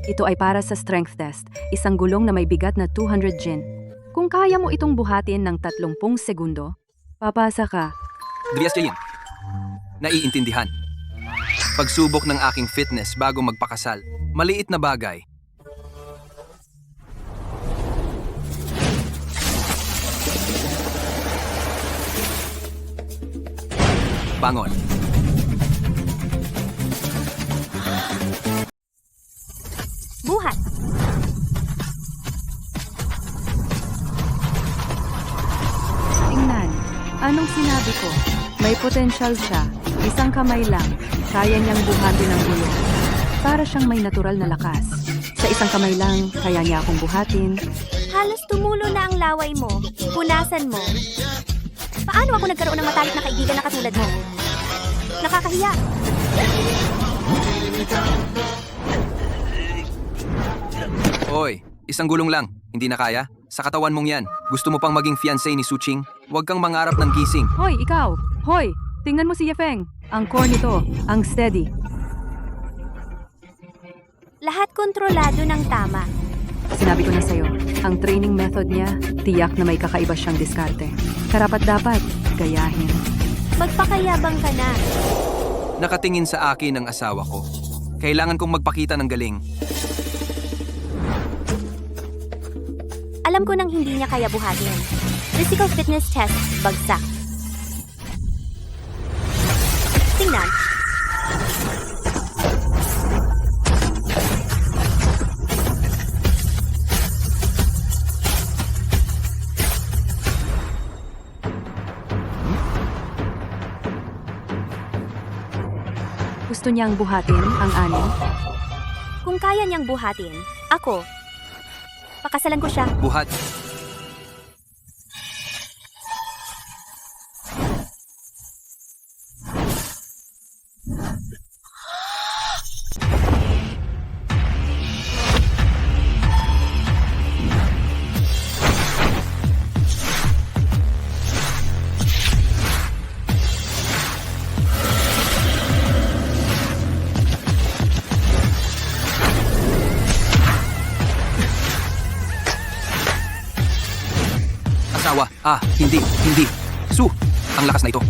Ito ay para sa strength test, isang gulong na may bigat na 200 Jin. Kung kaya mo itong buhatin ng 30 segundo, papasa ka. Drias Jayin. Naiintindihan. Pagsubok ng aking fitness bago magpakasal. Maliit na bagay. Bangon. Buhat. Tingnan, anong sinabi ko? May potensyal siya, isang kamay lang, kaya niyang buhatin ang gulong. Para siyang may natural na lakas. Sa isang kamay lang, kaya niya akong buhatin. Halos tumulo na ang laway mo. Punasan mo. Paano ako nagkaroon ng matalik na kaibigan na katulad mo? Nakakahiya. Hoy, isang gulong lang. Hindi na kaya? Sa katawan mong yan. Gusto mo pang maging fiancé ni Suching? Huwag kang mangarap ng gising. Hoy, ikaw! Hoy! Tingnan mo si Yefeng. Ang core nito, ang steady. Lahat kontrolado ng tama. Sinabi ko na sa'yo, ang training method niya, tiyak na may kakaiba siyang diskarte. Karapat-dapat, gayahin. Magpakayabang ka na. Nakatingin sa akin ang asawa ko. Kailangan kong magpakita ng galing. Alam ko nang hindi niya kaya buhatin. Physical fitness test, bagsak. Tingnan. Gusto niyang buhatin ang anim. Kung kaya niyang buhatin, ako. Pakasalan ko siya. Buhat. Asawa. Hindi. Su, ang lakas na ito.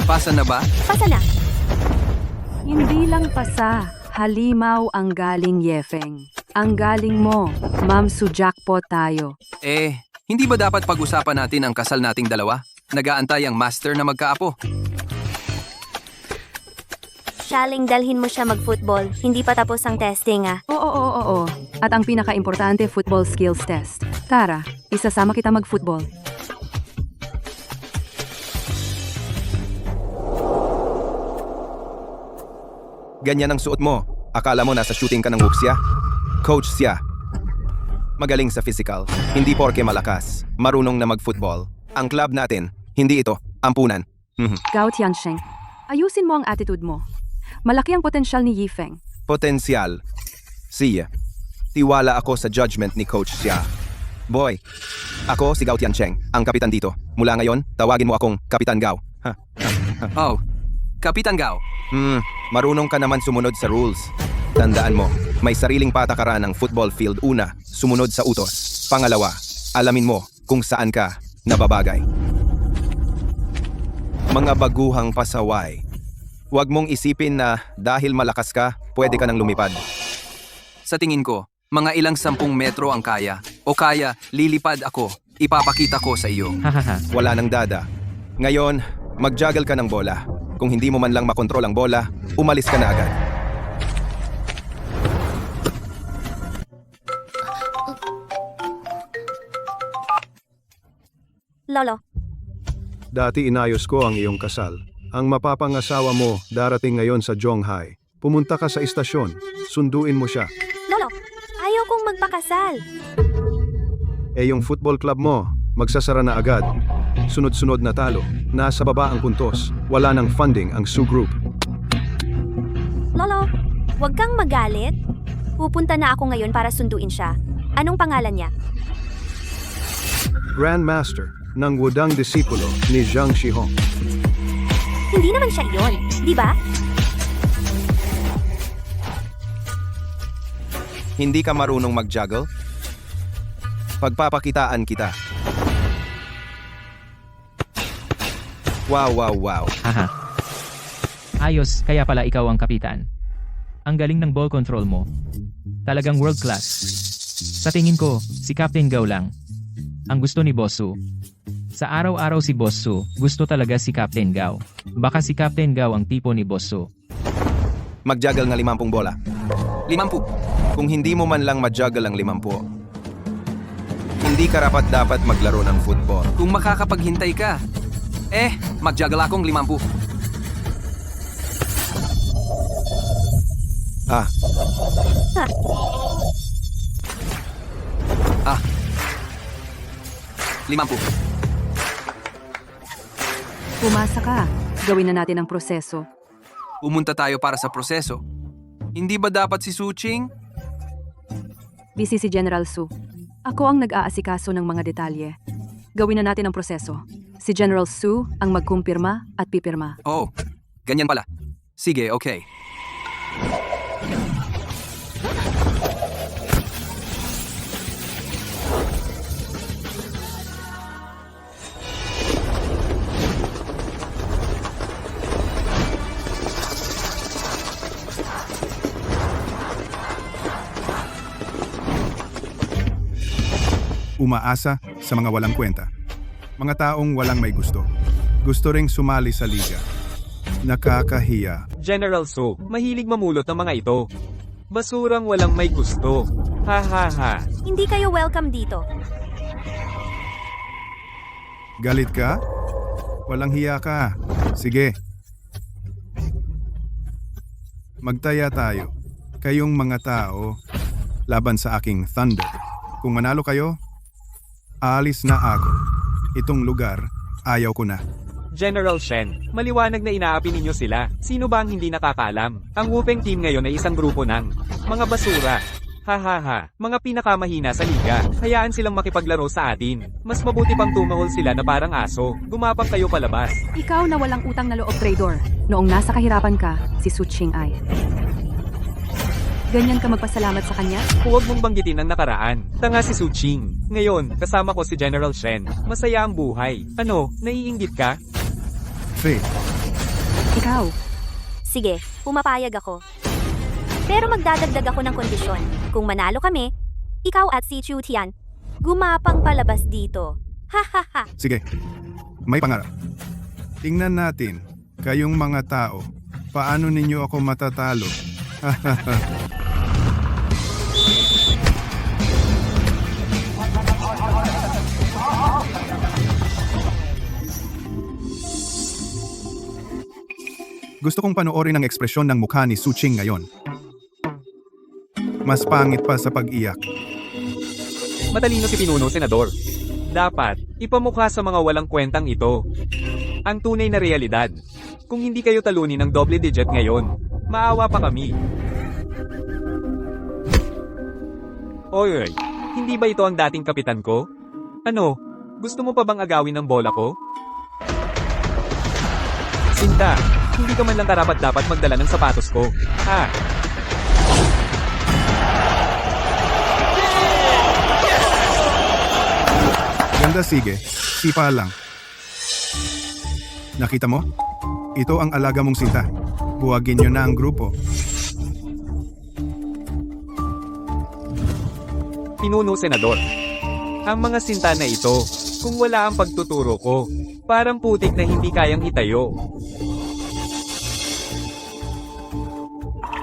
Pasa na ba? Pasa na. Hindi lang pasa, halimaw ang galing Yefeng. Ang galing mo, Ma'am Su jackpot tayo. Hindi ba dapat pag-usapan natin ang kasal nating dalawa? Nag-aantay ang master na magkaapo. Shaling dalhin mo siya mag-football. Hindi pa tapos ang testing Oo. At ang pinaka-importante, football skills test. Tara, isasama kita mag-football. Ganyan ang suot mo. Akala mo nasa shooting ka ng hoops siya? Coach siya. Magaling sa physical. Hindi porke malakas. Marunong na mag-football. Ang club natin, hindi ito. Ampunan. Gao Tiansheng, ayusin mo ang attitude mo. Malaki ang potensyal ni Yifeng. Potensyal. Siya. Tiwala ako sa judgment ni Coach siya. Boy, ako si Gao Tiancheng, ang kapitan dito. Mula ngayon, tawagin mo akong Kapitan Gao. Oh, Kapitan Gao. Marunong ka naman sumunod sa rules. Tandaan mo, may sariling patakaran ng football field. Una, sumunod sa utos. Pangalawa, alamin mo kung saan ka nababagay. Mga baguhang pasaway. Huwag mong isipin na dahil malakas ka, pwede ka nang lumipad. Sa tingin ko, mga ilang 10 metro ang kaya. O kaya, lilipad ako. Ipapakita ko sa iyo. Wala nang dada. Ngayon, mag-juggle ka ng bola. Kung hindi mo man lang makontrol ang bola, umalis ka na agad. Lolo, Dati inayos ko ang iyong kasal. Ang mapapangasawa mo darating ngayon sa Zhonghai. Pumunta ka sa istasyon. Sunduin mo siya. Lolo, ayaw kong magpakasal. Yung football club mo, magsasara na agad. Sunod-sunod na talo. Nasa baba ang puntos. Wala nang funding ang Su Group. Lolo, huwag kang magalit. Pupunta na ako ngayon para sunduin siya. Anong pangalan niya? Grandmaster ng Wudang disipulo ni Zhang Shihong. Hindi naman siya iyon, di ba? Hindi ka marunong mag-juggle? Pagpapakitaan kita. Wow. Haha. Ayos, kaya pala ikaw ang kapitan. Ang galing ng ball control mo. Talagang world class. Sa tingin ko, si Captain Gao lang. Ang gusto ni Boss Su. Sa araw-araw si Boss Su, gusto talaga si Captain Gao. Baka si Captain Gao ang tipo ni Boss Su. Mag-juggle nga 50 bola. 50. Kung hindi mo man lang ma-juggle ang 50, hindi ka dapat maglaro ng football. Kung makakapaghintay ka, mag-juggle akong 50. Ah, 50. Pumasa ka. Gawin na natin ang proseso. Pumunta tayo para sa proseso. Hindi ba dapat si Suching? Busy si General Su. Ako ang nag-aasikaso ng mga detalye. Gawin na natin ang proseso. Si General Su ang magkumpirma at pipirma. Oh, ganyan pala. Sige, okay. Umaasa sa mga walang kwenta. Mga taong walang may gusto. Gusto ring sumali sa liga. Nakakahiya. General So, mahilig mamulot ng mga ito. Basurang walang may gusto. Ha ha ha. Hindi kayo welcome dito. Galit ka? Walang hiya ka. Sige. Magtaya tayo. Kayong mga tao laban sa aking thunder. Kung manalo kayo, aalis na ako. Itong lugar, ayaw ko na. General Shen, maliwanag na inaapi ninyo sila. Sino ba ang hindi nakakaalam? Ang Wupeng team ngayon ay isang grupo ng mga basura. Ha ha ha, mga pinakamahina sa liga. Hayaan silang makipaglaro sa atin. Mas mabuti pang tumahol sila na parang aso. Gumapang kayo palabas. Ikaw na walang utang na loob, traidor. Noong nasa kahirapan ka, si Su Ching ay. Ganyan ka magpasalamat sa kanya? Huwag mong banggitin ang nakaraan. Tanga si Su Ching. Ngayon, kasama ko si General Shen. Masaya ang buhay. Ano, naiinggit ka? Faith, Ikaw. Sige, pumapayag ako. Pero magdadagdag ako ng kondisyon. Kung manalo kami, ikaw at si Chu Tian, gumapang palabas dito. Ha ha ha. sige. May pangarap. Tingnan natin, kayong mga tao, paano ninyo ako matatalo? Gusto kong panoorin ang ekspresyon ng mukha ni Su Ching ngayon. Mas pangit pa sa pag-iyak. Matalino si Pinuno Senador. Dapat, ipamukha sa mga walang kwentang ito ang tunay na realidad. Kung hindi kayo talunin ng double digit ngayon, maawa pa kami. Oy, hindi ba ito ang dating kapitan ko? Ano, gusto mo pa bang agawin ang bola ko? Sinta, hindi ka man lang karapat-dapat magdala ng sapatos ko. Ha? Ganda, sige. Sipa lang. Nakita mo? Ito ang alaga mong Sinta. Buwagin nyo na ang grupo. Pinuno Senador. Ang mga sinta na ito, kung wala ang pagtuturo ko, parang putik na hindi kayang itayo.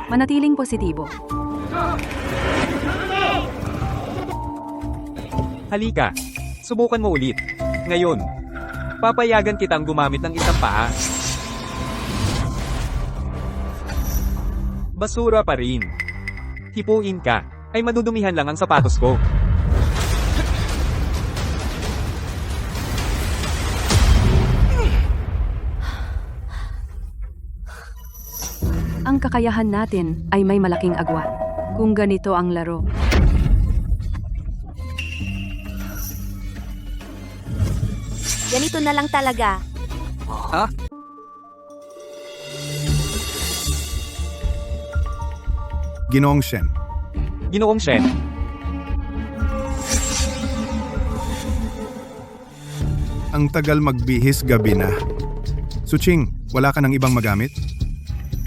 Manatiling positibo. Halika, subukan mo ulit. Ngayon, papayagan kitang gumamit ng isang paa. Basura pa rin. Hipuin ka, ay madudumihan lang ang sapatos ko. Ang kakayahan natin ay may malaking agwat. Kung ganito ang laro. Ganito na lang talaga. Ha? Ginoong Shen, Ginoong Shen, Ang tagal magbihis gabi na. Suching, wala ka ng ibang magamit?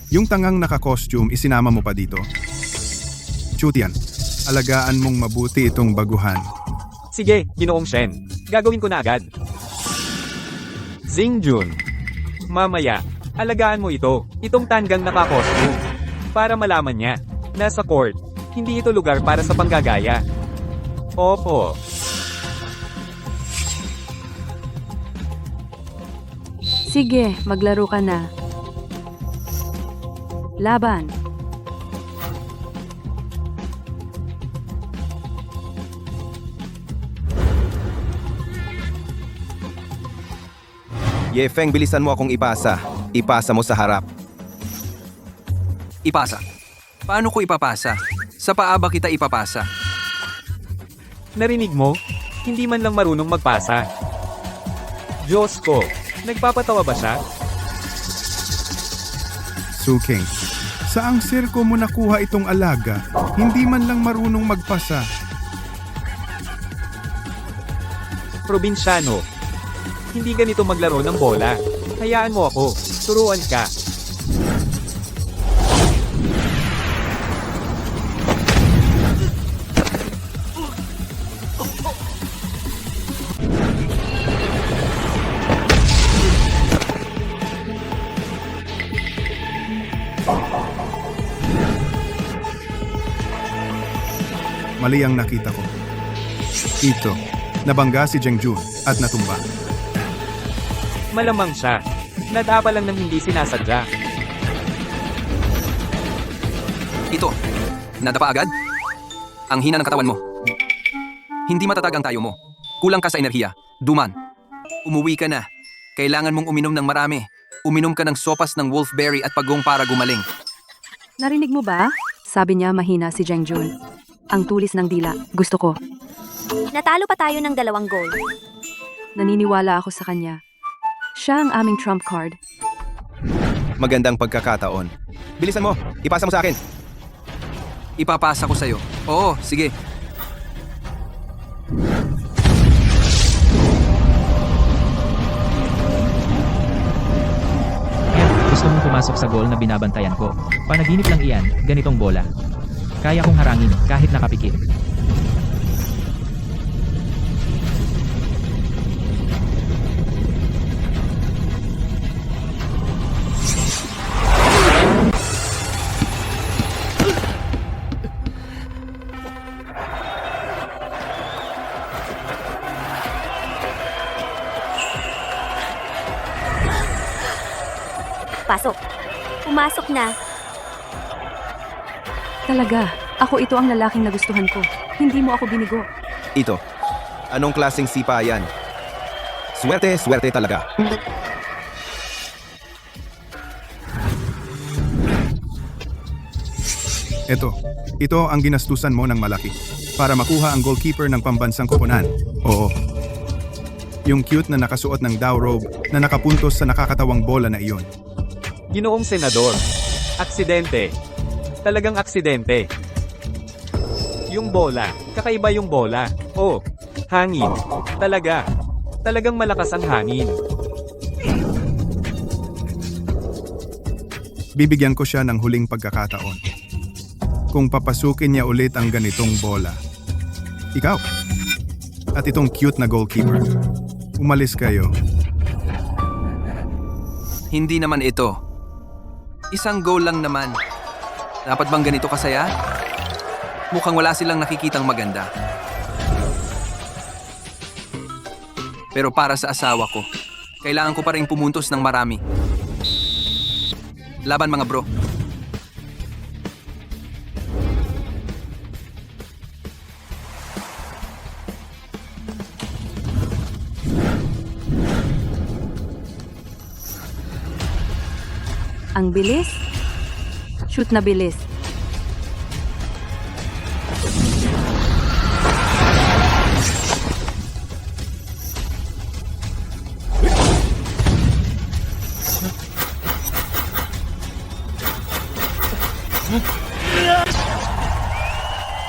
Yung tangang naka-costume, isinama mo pa dito. Chutian, alagaan mong mabuti itong baguhan. sige, Ginoong Shen. Gagawin ko na agad. Xingjun, mamaya, alagaan mo ito, itong tanggang naka-costume. Para malaman niya, nasa court, hindi ito lugar para sa panggagaya. Opo. Sige, maglaro ka na. Laban. Yefeng, bilisan mo akong ipasa. Ipasa mo sa harap. Ipasa. Paano ko ipapasa? Sa paa ba kita ipapasa? Narinig mo? Hindi man lang marunong magpasa. Diyos ko, nagpapatawa ba siya? Suking, saang sirko mo nakuha itong alaga? Hindi man lang marunong magpasa. Probinsyano. Hindi ganito maglaro ng bola. Hayaan mo ako. Turuan ka. Mali ang nakita ko. Ito, nabangga si Jengjun at natumba. Malamang siya. Nadapa lang ng hindi sinasadya. Ito. Nadapa agad? Ang hina ng katawan mo. Hindi matatag ang tayo mo. Kulang ka sa enerhiya. Duman. Umuwi ka na. Kailangan mong uminom ng marami. Uminom ka ng sopas ng wolfberry at pagong para gumaling. Narinig mo ba? Sabi niya mahina si Jengjun. Ang tulis ng dila. Gusto ko. Natalo pa tayo ng 2 goal. Naniniwala ako sa kanya. Siya ang aming trump card. Magandang pagkakataon. Bilisan mo. Ipasa mo sa akin. Ipapasa ko sa'yo. Oo, sige. Gusto mong pumasok sa goal na binabantayan ko. Panaginip lang iyan, ganitong bola. Kaya kong harangin kahit nakapikit. Pasok. Pumasok na. Talaga, ako ito ang lalaking nagustuhan ko. Hindi mo ako binigo. Ito. Anong klaseng sipa yan? Swerte, swerte talaga. Ito ang ginastusan mo ng malaki para makuha ang goalkeeper ng pambansang koponan. Oo. Yung cute na nakasuot ng Dao robe na nakapuntos sa nakakatawang bola na iyon. Ginoong Senador. Aksidente. Talagang aksidente. Yung bola. Kakaiba yung bola. Oh, hangin. Talaga. Talagang malakas ang hangin. Bibigyan ko siya ng huling pagkakataon. Kung papasukin niya ulit ang ganitong bola. Ikaw. At itong cute na goalkeeper. Umalis kayo. Hindi naman ito. Isang goal lang naman. Dapat bang ganito kasaya? Mukhang wala silang nakikitang maganda. Pero para sa asawa ko, kailangan ko pa rin pumuntos ng marami. Laban mga bro. Ang bilis? Shoot na bilis.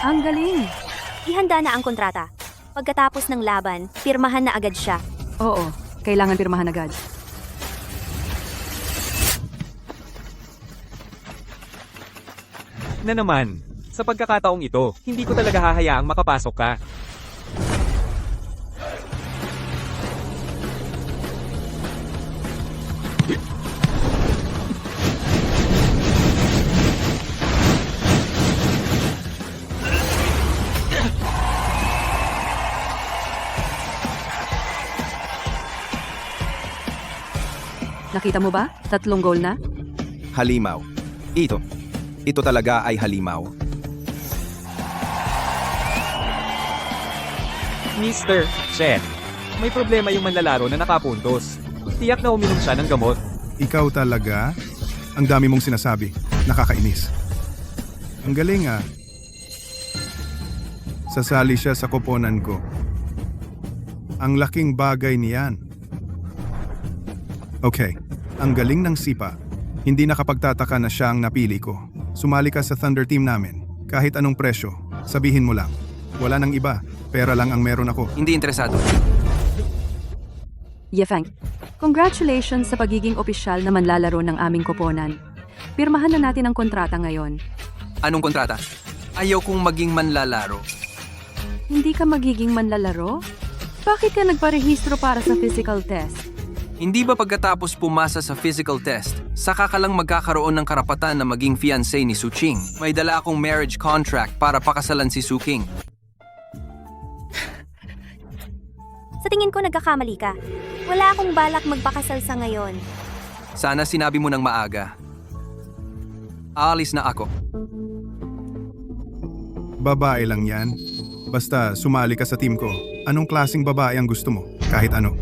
Ang galing! Ihanda na ang kontrata. Pagkatapos ng laban, pirmahan na agad siya. Oo, kailangan pirmahan agad. Na naman. Sa pagkakataong ito, hindi ko talaga hahayaang makapasok ka. Nakita mo ba? 3 goal na? Halimaw. Ito. Ito talaga ay halimaw. Mr. Chen, may problema yung manlalaro na nakapuntos. Tiyak na uminom siya ng gamot. Ikaw talaga? Ang dami mong sinasabi. Nakakainis. Ang galing ah. Sasali siya sa koponan ko. Ang laking bagay niyan. Okay, ang galing ng sipa. Hindi nakapagtataka na siya ang napili ko. Sumali ka sa Thunder Team namin. Kahit anong presyo, sabihin mo lang. Wala nang iba, pera lang ang meron ako. Hindi interesado. Yefeng, congratulations sa pagiging opisyal na manlalaro ng aming koponan. Pirmahan na natin ang kontrata ngayon. Anong kontrata? Ayaw kong maging manlalaro. Hindi ka magiging manlalaro? Bakit ka nagparehistro para sa physical test? Hindi ba pagkatapos pumasa sa physical test, saka ka lang magkakaroon ng karapatan na maging fiancé ni Su Qing? May dala akong marriage contract para pakasalan si Su Qing. Sa tingin ko nagkakamali ka. Wala akong balak magpakasal sa ngayon. Sana sinabi mo ng maaga. Aalis na ako. Babae lang yan. Basta sumali ka sa team ko. Anong klaseng babae ang gusto mo? Kahit ano.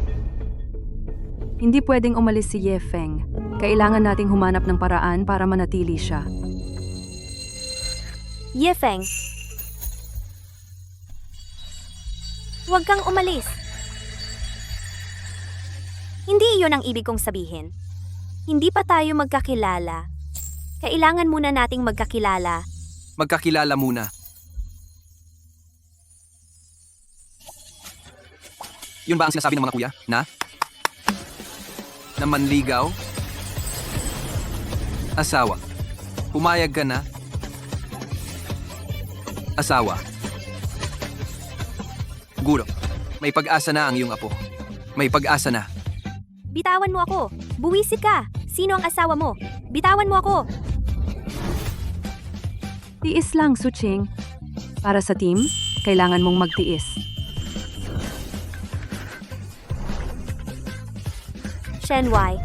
Hindi pwedeng umalis si Yefeng. Kailangan nating humanap ng paraan para manatili siya. Yefeng. Huwag kang umalis. Hindi iyon ang ibig kong sabihin. Hindi pa tayo magkakilala. Kailangan muna nating magkakilala. Magkakilala muna. Yun ba ang sinasabi ng mga kuya? Na manligaw? Asawa. Pumayag ka na? Asawa. Guro, may pag-asa na ang iyong apo. May pag-asa na. Bitawan mo ako. Buwisit ka. Sino ang asawa mo? Bitawan mo ako. Tiis lang, Su Qing. Para sa team, kailangan mong magtiis. Shen Wai,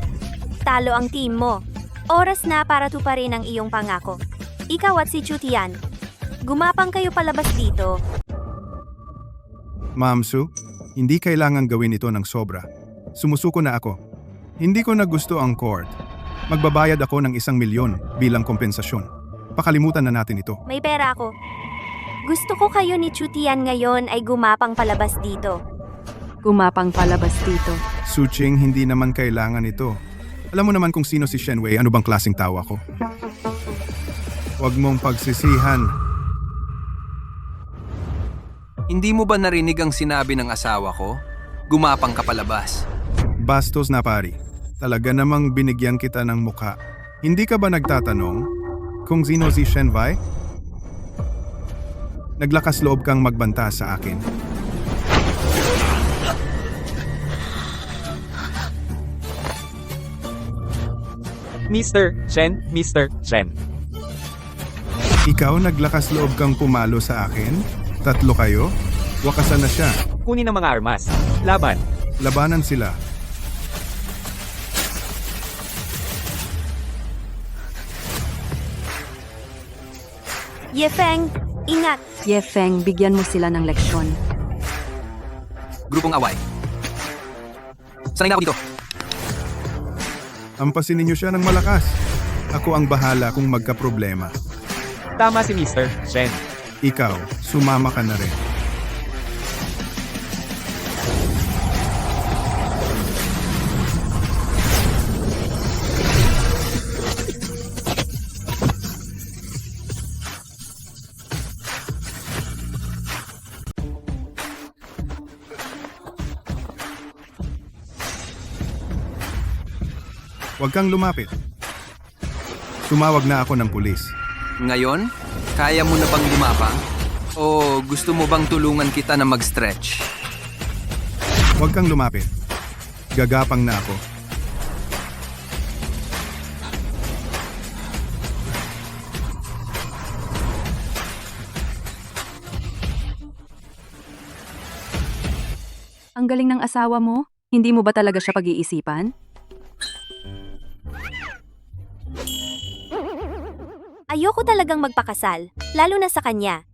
talo ang team mo. Oras na para tuparin ang iyong pangako. Ikaw at si Chu Tian. Gumapang kayo palabas dito. Ma'am Su, hindi kailangan gawin ito ng sobra. Sumusuko na ako. Hindi ko na gusto ang court. Magbabayad ako ng 1 milyon bilang kompensasyon. Pakalimutan na natin ito. May pera ako. Gusto ko kayo ni Chu Tian ngayon ay gumapang palabas dito. Gumapang palabas dito. Su Qing, hindi naman kailangan ito. Alam mo naman kung sino si Shen Wei, ano bang klaseng tawa ko. Huwag mong pagsisihan. Hindi mo ba narinig ang sinabi ng asawa ko? Gumapang ka palabas. Bastos na pari. Talaga namang binigyan kita ng mukha. Hindi ka ba nagtatanong kung sino si Shen Wei? Naglakas loob kang magbanta sa akin. Mr. Chen, Mr. Chen. Ikaw naglakas loob kang pumalo sa akin? 3 kayo? Wakasan na siya. Kunin ang mga armas. Laban. Labanan sila. Yefeng, ingat. Yefeng, bigyan mo sila ng leksyon. Grupong away. Sanay na ako dito. Ampasin ninyo siya ng malakas. Ako ang bahala kung magka-problema. Tama si Mr. Chen. Ikaw, sumama ka na rin. Huwag kang lumapit. Tumawag na ako ng pulis. Ngayon, kaya mo na bang lumapang? O gusto mo bang tulungan kita na mag-stretch? Huwag kang lumapit. Gagapang na ako. Ang galing ng asawa mo? Hindi mo ba talaga siya pag-iisipan? Ayoko talagang magpakasal, lalo na sa kanya.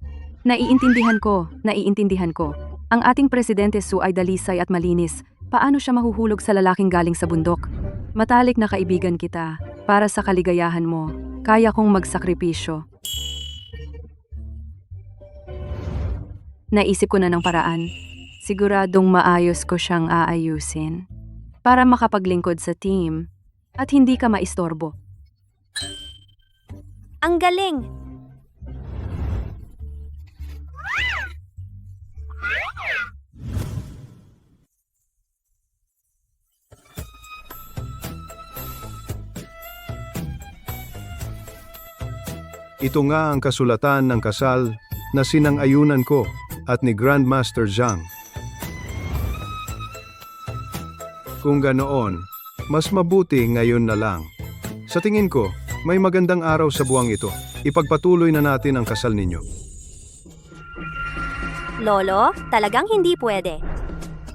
Naiintindihan ko. Ang ating presidente Su ay dalisay at malinis. Paano siya mahuhulog sa lalaking galing sa bundok? Matalik na kaibigan kita. Para sa kaligayahan mo, kaya kong magsakripisyo. Naisip ko na ng paraan. Siguradong maayos ko siyang aayusin. Para makapaglingkod sa team at hindi ka maistorbo. Ang galing! Ito nga ang kasulatan ng kasal na sinang-ayunan ko at ni Grandmaster Zhang. Kung ganoon, mas mabuti ngayon na lang. Sa tingin ko, may magandang araw sa buwang ito. Ipagpatuloy na natin ang kasal ninyo. Lolo, talagang hindi pwede.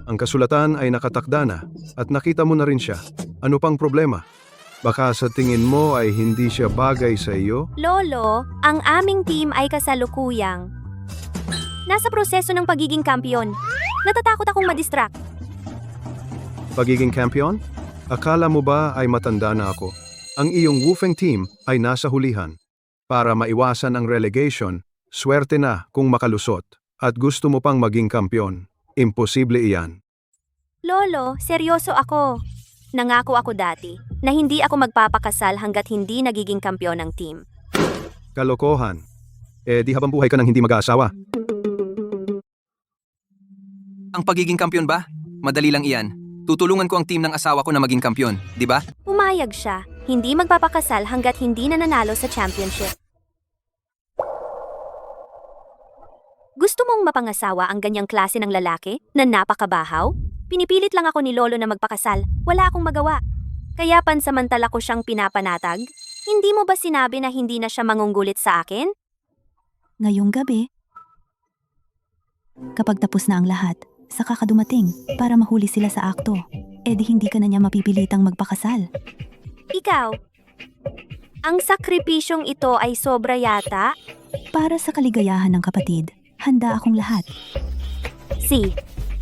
Ang kasulatan ay nakatakda na at nakita mo na rin siya. Ano pang problema? Baka sa tingin mo ay hindi siya bagay sa iyo? Lolo, ang aming team ay kasalukuyang nasa proseso ng pagiging kampiyon. Natatakot akong madistract. Pagiging kampiyon? Akala mo ba ay matanda na ako? Ang iyong Wufeng team ay nasa hulihan. Para maiwasan ang relegation, swerte na kung makalusot. At gusto mo pang maging kampiyon. Imposible iyan. Lolo, seryoso ako. Nangako ako dati na hindi ako magpapakasal hanggat hindi nagiging kampiyon ng team. Kalokohan. Di habang buhay ka nang hindi mag-aasawa. Ang pagiging kampyon ba? Madali lang iyan. Tutulungan ko ang team ng asawa ko na maging kampyon, di ba? Pumayag siya, hindi magpapakasal hanggat hindi na nanalo sa championship. Gusto mong mapangasawa ang ganyang klase ng lalaki na napakabahaw? Pinipilit lang ako ni Lolo na magpakasal, wala akong magawa. Kaya pansamantala ko siyang pinapanatag? Hindi mo ba sinabi na hindi na siya mangunggulit sa akin? Ngayong gabi, kapag tapos na ang lahat, saka ka dumating para mahuli sila sa akto. Di hindi ka na niya mapipilitang magpakasal. Ikaw, ang sakripisyong ito ay sobra yata? Para sa kaligayahan ng kapatid, handa akong lahat.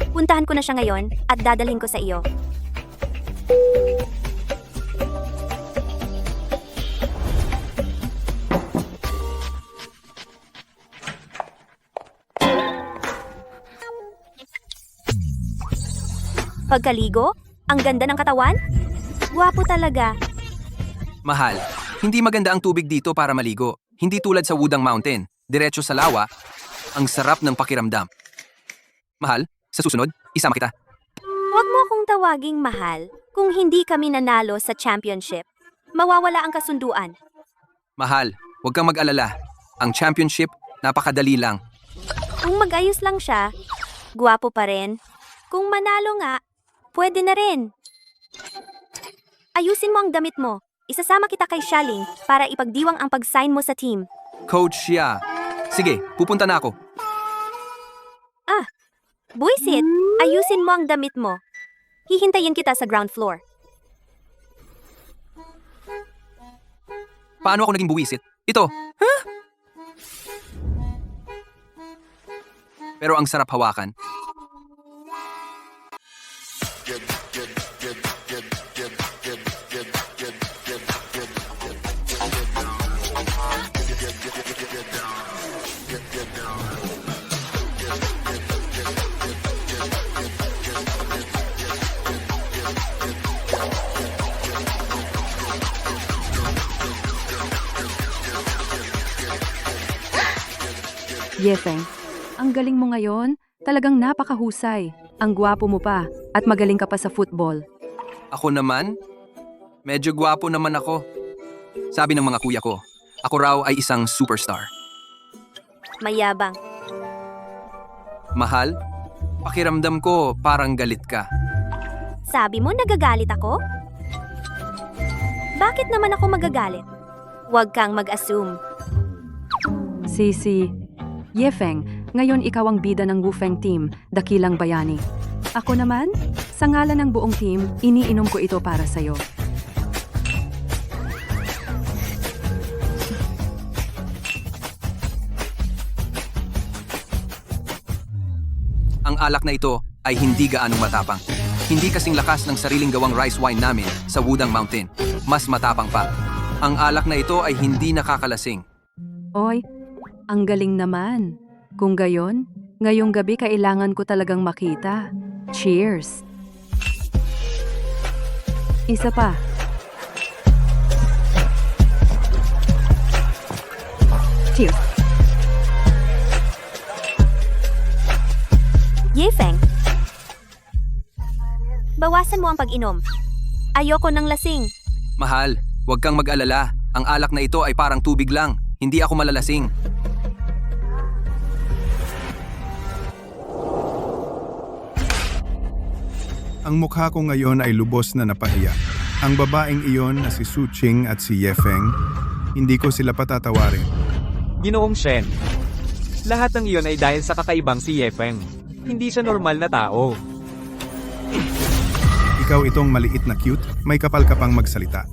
Puntahan ko na siya ngayon at dadalhin ko sa iyo. Pagkaligo? Ang ganda ng katawan? Gwapo talaga. Mahal, hindi maganda ang tubig dito para maligo. Hindi tulad sa Wudang Mountain, diretso sa lawa, ang sarap ng pakiramdam. Mahal, sa susunod, isama kita. Huwag mo akong tawaging mahal kung hindi kami nanalo sa championship. Mawawala ang kasunduan. Mahal, huwag kang mag-alala. Ang championship, napakadali lang. Kung mag-ayos lang siya, gwapo pa rin. Kung manalo nga, pwede na rin. Ayusin mo ang damit mo. Isasama kita kay Shaling para ipagdiwang ang pag-sign mo sa team. Coach siya. Sige, pupunta na ako. Buisit, ayusin mo ang damit mo. Hihintayin kita sa ground floor. Paano ako naging buwisit? Ito. Huh? Pero ang sarap hawakan. Yefeng, ang galing mo ngayon. Talagang napakahusay. Ang gwapo mo pa at magaling ka pa sa football. Ako naman? Medyo gwapo naman ako. Sabi ng mga kuya ko, ako raw ay isang superstar. Mayabang. Mahal, pakiramdam ko parang galit ka. Sabi mo nagagalit ako? Bakit naman ako magagalit? Huwag kang mag-assume. Sisi. Yefeng, ngayon ikaw ang bida ng Wufeng team, dakilang bayani. Ako naman, sa ngalan ng buong team, iniinom ko ito para sa'yo. Ang alak na ito ay hindi gaanong matapang. Hindi kasing lakas ng sariling gawang rice wine namin sa Wudang Mountain. Mas matapang pa. Ang alak na ito ay hindi nakakalasing. Oy, ang galing naman. Kung gayon, ngayong gabi kailangan ko talagang makita. Cheers! Isa pa. Cheers! Yefeng. Bawasan mo ang pag-inom. Ayoko ng lasing. Mahal, huwag kang mag-alala. Ang alak na ito ay parang tubig lang. Hindi ako malalasing. Ang mukha ko ngayon ay lubos na napahiya. Ang babaeng iyon na si Su Ching at si Yefeng, hindi ko sila patatawarin. Ginoong Shen. Lahat ng iyon ay dahil sa kakaibang si Yefeng. Hindi siya normal na tao. Ikaw itong maliit na cute, may kapal ka pang magsalita.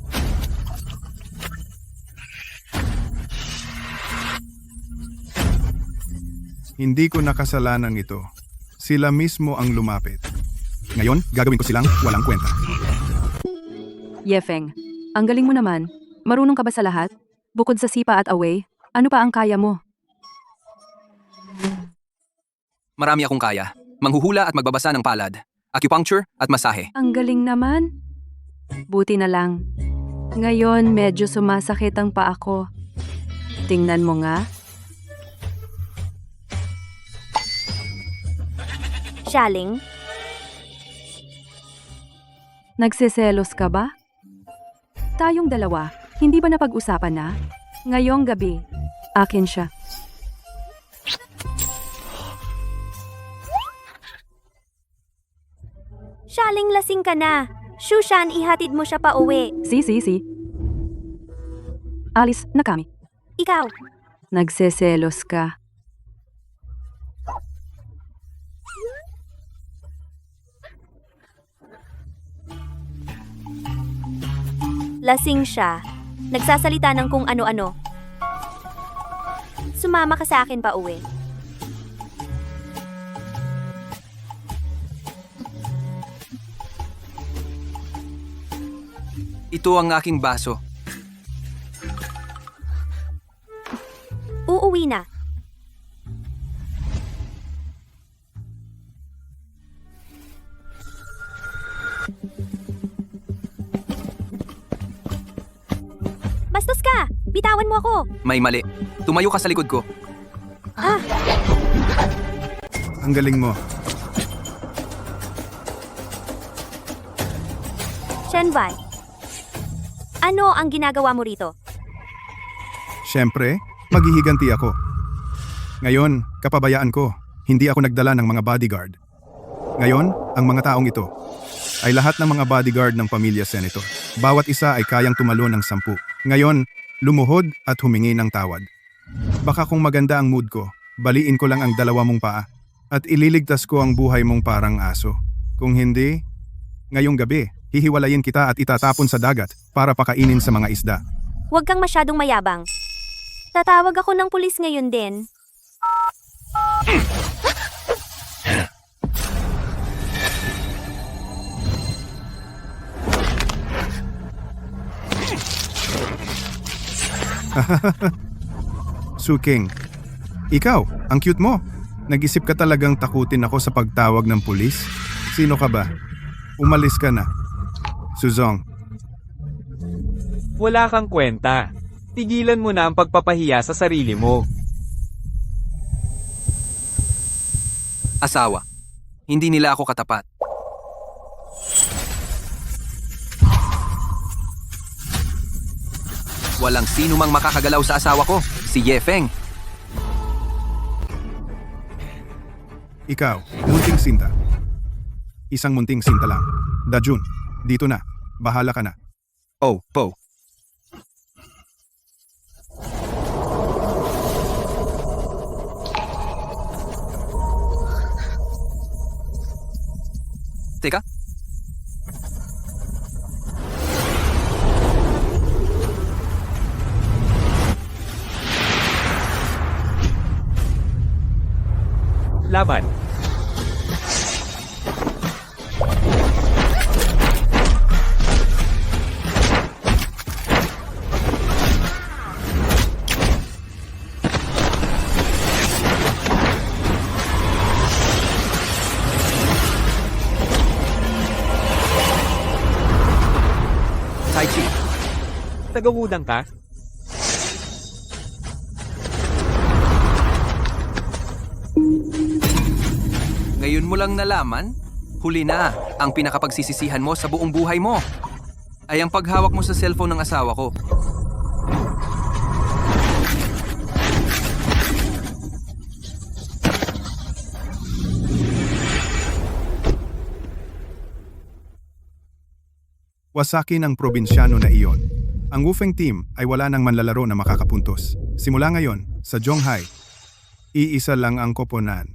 Hindi ko nakasalanan ito. Sila mismo ang lumapit. Ngayon, gagawin ko silang walang kwenta. Yefeng, ang galing mo naman. Marunong ka ba sa lahat? Bukod sa sipa at away, ano pa ang kaya mo? Marami akong kaya. Manghuhula at magbabasa ng palad. Acupuncture at masahe. Ang galing naman. Buti na lang. Ngayon, medyo sumasakit ang paa ko. Tingnan mo nga. Shaling, Nagseselos ka ba? Tayong dalawa, hindi ba napag-usapan na? Ngayong gabi, akin siya. Shaling lasing ka na. Shushan, ihatid mo siya pa uwi. Si. Alis na kami. Ikaw. Nagseselos ka. Lasing siya. Nagsasalita ng kung ano-ano. Sumama ka sa akin pa uwi. Ito ang aking baso. Uuwi na. Bastos ka! Bitawan mo ako! May mali. Tumayo ka sa likod ko. Ang galing mo. Shenbai, ano ang ginagawa mo rito? Siyempre, maghihiganti ako. Ngayon, kapabayaan ko, hindi ako nagdala ng mga bodyguard. Ngayon, ang mga taong ito ay lahat ng mga bodyguard ng pamilya senator. Bawat isa ay kayang tumalon ng 10. Ngayon, lumuhod at humingi ng tawad. Baka kung maganda ang mood ko, baliin ko lang ang 2 mong paa at ililigtas ko ang buhay mong parang aso. Kung hindi, ngayong gabi, hihiwalayin kita at itatapon sa dagat para pakainin sa mga isda. Huwag kang masyadong mayabang. Tatawag ako ng pulis ngayon din. Su King, ikaw, ang cute mo. Nag-isip ka talagang takutin ako sa pagtawag ng pulis? Sino ka ba? Umalis ka na. Suzong, Wala kang kwenta. Tigilan mo na ang pagpapahiya sa sarili mo. Asawa. Hindi nila ako katapat. Walang sino mang makakagalaw sa asawa ko, si Yefeng. Ikaw, munting sinta. Isang munting sinta lang. Dajun, dito na. Bahala ka na. Oh, Po. Teka, Laban. Tai Chi. Tagawudang ka? Ngayon mo lang nalaman? Huli na, ang pinakapagsisisihan mo sa buong buhay mo ay ang paghawak mo sa cellphone ng asawa ko. Wasaki ng probinsyano na iyon. Ang Wufeng team ay wala nang manlalaro na makakapuntos. Simula ngayon, sa Zhonghai, iisa lang ang koponan.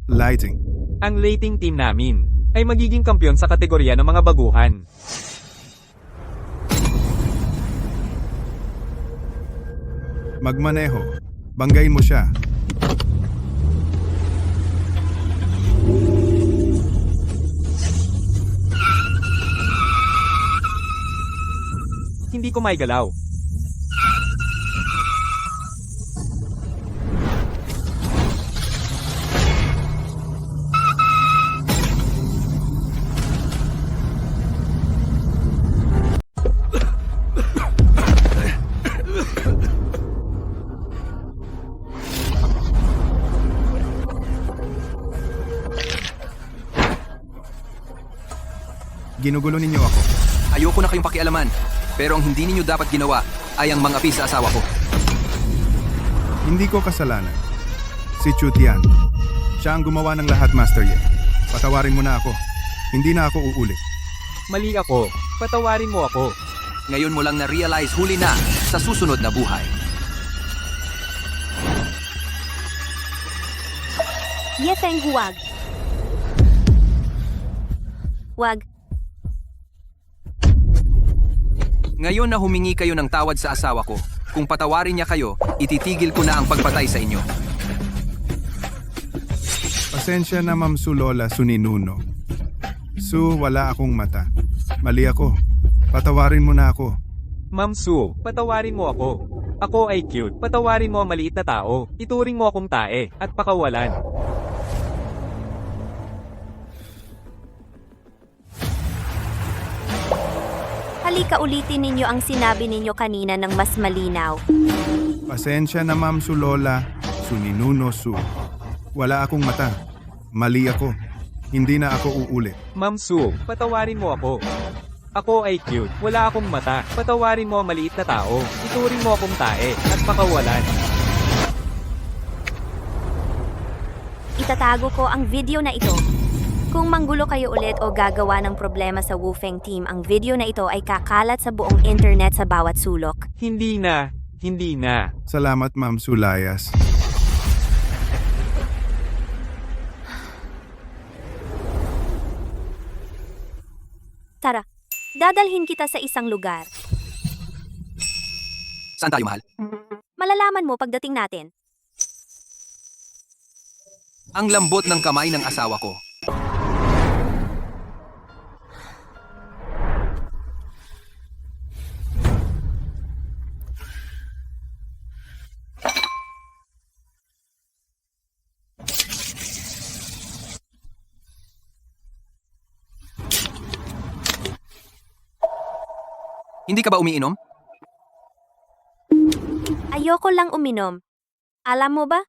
Lighting. Ang rating team namin ay magiging kampiyon sa kategorya ng mga baguhan. Magmaneho. Banggain mo siya. Hindi ko may galaw. Ginugulo ninyo ako. Ayoko na kayong pakialaman, pero ang hindi ninyo dapat ginawa ay ang mga api sa asawa ko. Hindi ko kasalanan. Si Chu Tian. Siya ang gumawa ng lahat, Master Ye. Patawarin mo na ako. Hindi na ako uulit. Mali ako. Patawarin mo ako. Ngayon mo lang na-realize huli na sa susunod na buhay. Yefeng, huwag. Wag. Ngayon na humingi kayo ng tawad sa asawa ko, kung patawarin niya kayo, ititigil ko na ang pagpatay sa inyo. Pasensya na, Ma'am Su Lola Suninuno. Su, wala akong mata. Mali ako. Patawarin mo na ako. Ma'am Su, patawarin mo ako. Ako ay cute. Patawarin mo ang maliit na tao. Ituring mo akong tae at pakawalan. Halika ulitin ninyo ang sinabi ninyo kanina ng mas malinaw. Pasensya na, Ma'am Su Lola Suninuno Su. Wala akong mata. Mali ako. Hindi na ako uulit. Ma'am Su, patawarin mo ako. Ako ay cute. Wala akong mata. Patawarin mo ang maliit na tao. Ituring mo akong tae at pakawalan. Itatago ko ang video na ito. Kung manggulo kayo ulit o gagawa ng problema sa Wufeng team, ang video na ito ay kakalat sa buong internet sa bawat sulok. Hindi na. Hindi na. Salamat, Ma'am Sulayas. Tara, dadalhin kita sa isang lugar. Saan tayo, mahal? Malalaman mo pagdating natin. Ang lambot ng kamay ng asawa ko. Hindi ka ba umiinom? Ayoko lang uminom. Alam mo ba?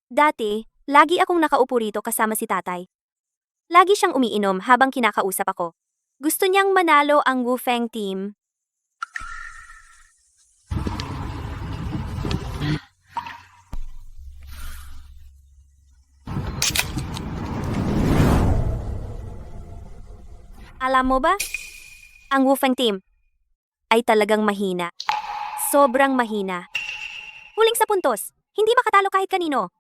Dati, lagi akong nakaupo rito kasama si tatay. Lagi siyang umiinom habang kinakausap ako. Gusto niyang manalo ang Wufeng team. Alam mo ba? Ang Wufeng team ay talagang mahina. Sobrang mahina. Huling sa puntos, hindi makatalo kahit kanino.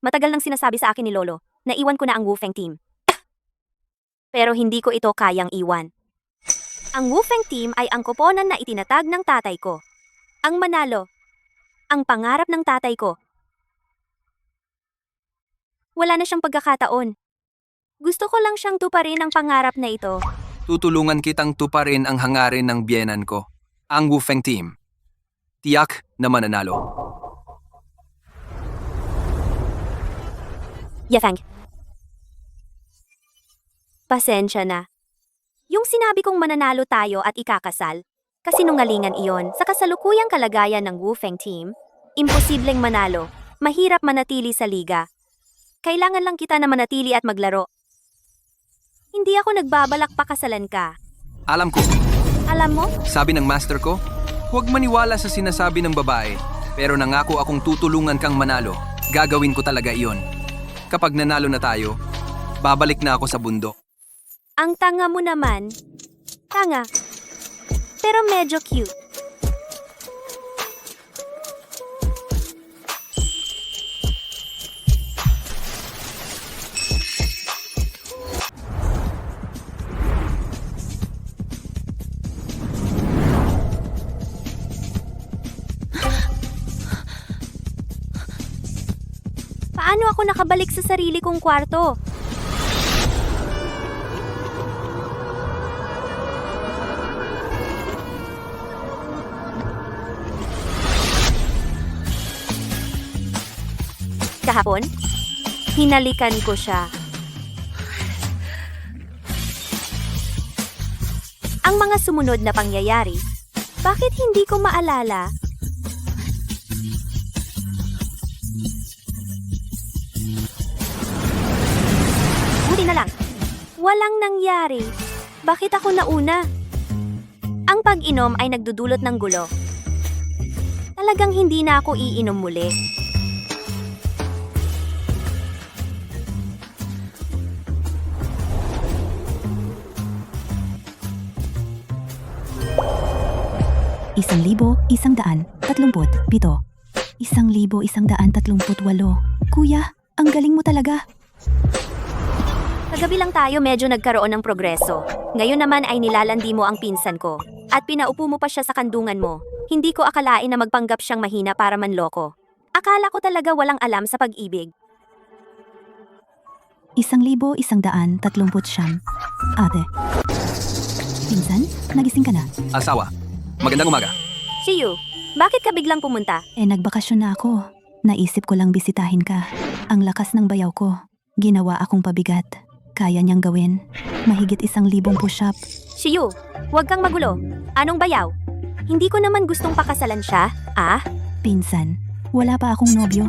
Matagal nang sinasabi sa akin ni Lolo na iwan ko na ang Wufeng team. Pero hindi ko ito kayang iwan. Ang Wufeng team ay ang koponan na itinatag ng tatay ko. Ang manalo. Ang pangarap ng tatay ko. Wala na siyang pagkakataon. Gusto ko lang siyang tuparin ang pangarap na ito. Tutulungan kitang tuparin ang hangarin ng biyenan ko. Ang Wufeng team. Tiyak na mananalo. Yafang. Pasensya na. Yung sinabi kong mananalo tayo at ikakasal, kasinungalingan iyon sa kasalukuyang kalagayan ng Wufeng team. Imposibleng manalo. Mahirap manatili sa liga. Kailangan lang kita na manatili at maglaro. Hindi ako nagbabalak pakasalan ka. Alam ko, Alam mo? sabi ng master ko, huwag maniwala sa sinasabi ng babae, pero nangako akong tutulungan kang manalo. Gagawin ko talaga iyon. Kapag nanalo na tayo, babalik na ako sa bundok. Ang tanga mo naman. Tanga. Pero medyo cute. Paano ako nakabalik sa sarili kong kwarto? Kahapon, hinalikan ko siya. Ang mga sumunod na pangyayari, bakit hindi ko maalala? Buti na lang. Walang nangyari. Bakit ako nauna? Ang pag-inom ay nagdudulot ng gulo. Talagang hindi na ako iinom muli. Isang libo, 137. 1,138. Kuya, ang galing mo talaga. Kagabi lang tayo medyo nagkaroon ng progreso. Ngayon naman ay nilalandi mo ang pinsan ko. At pinaupo mo pa siya sa kandungan mo. Hindi ko akalain na magpanggap siyang mahina para manloko. Akala ko talaga walang alam sa pag-ibig. 1,139. Ate. Pinsan, nagising ka na? Asawa, magandang umaga. Shiyu, bakit ka biglang pumunta? Nagbakasyon na ako. Naisip ko lang bisitahin ka. Ang lakas ng bayaw ko. Ginawa akong pabigat. Kaya niyang gawin. Mahigit 1,000 push-up. Shiyu, huwag kang magulo. Anong bayaw? Hindi ko naman gustong pakasalan siya, ah? Pinsan, wala pa akong nobyo.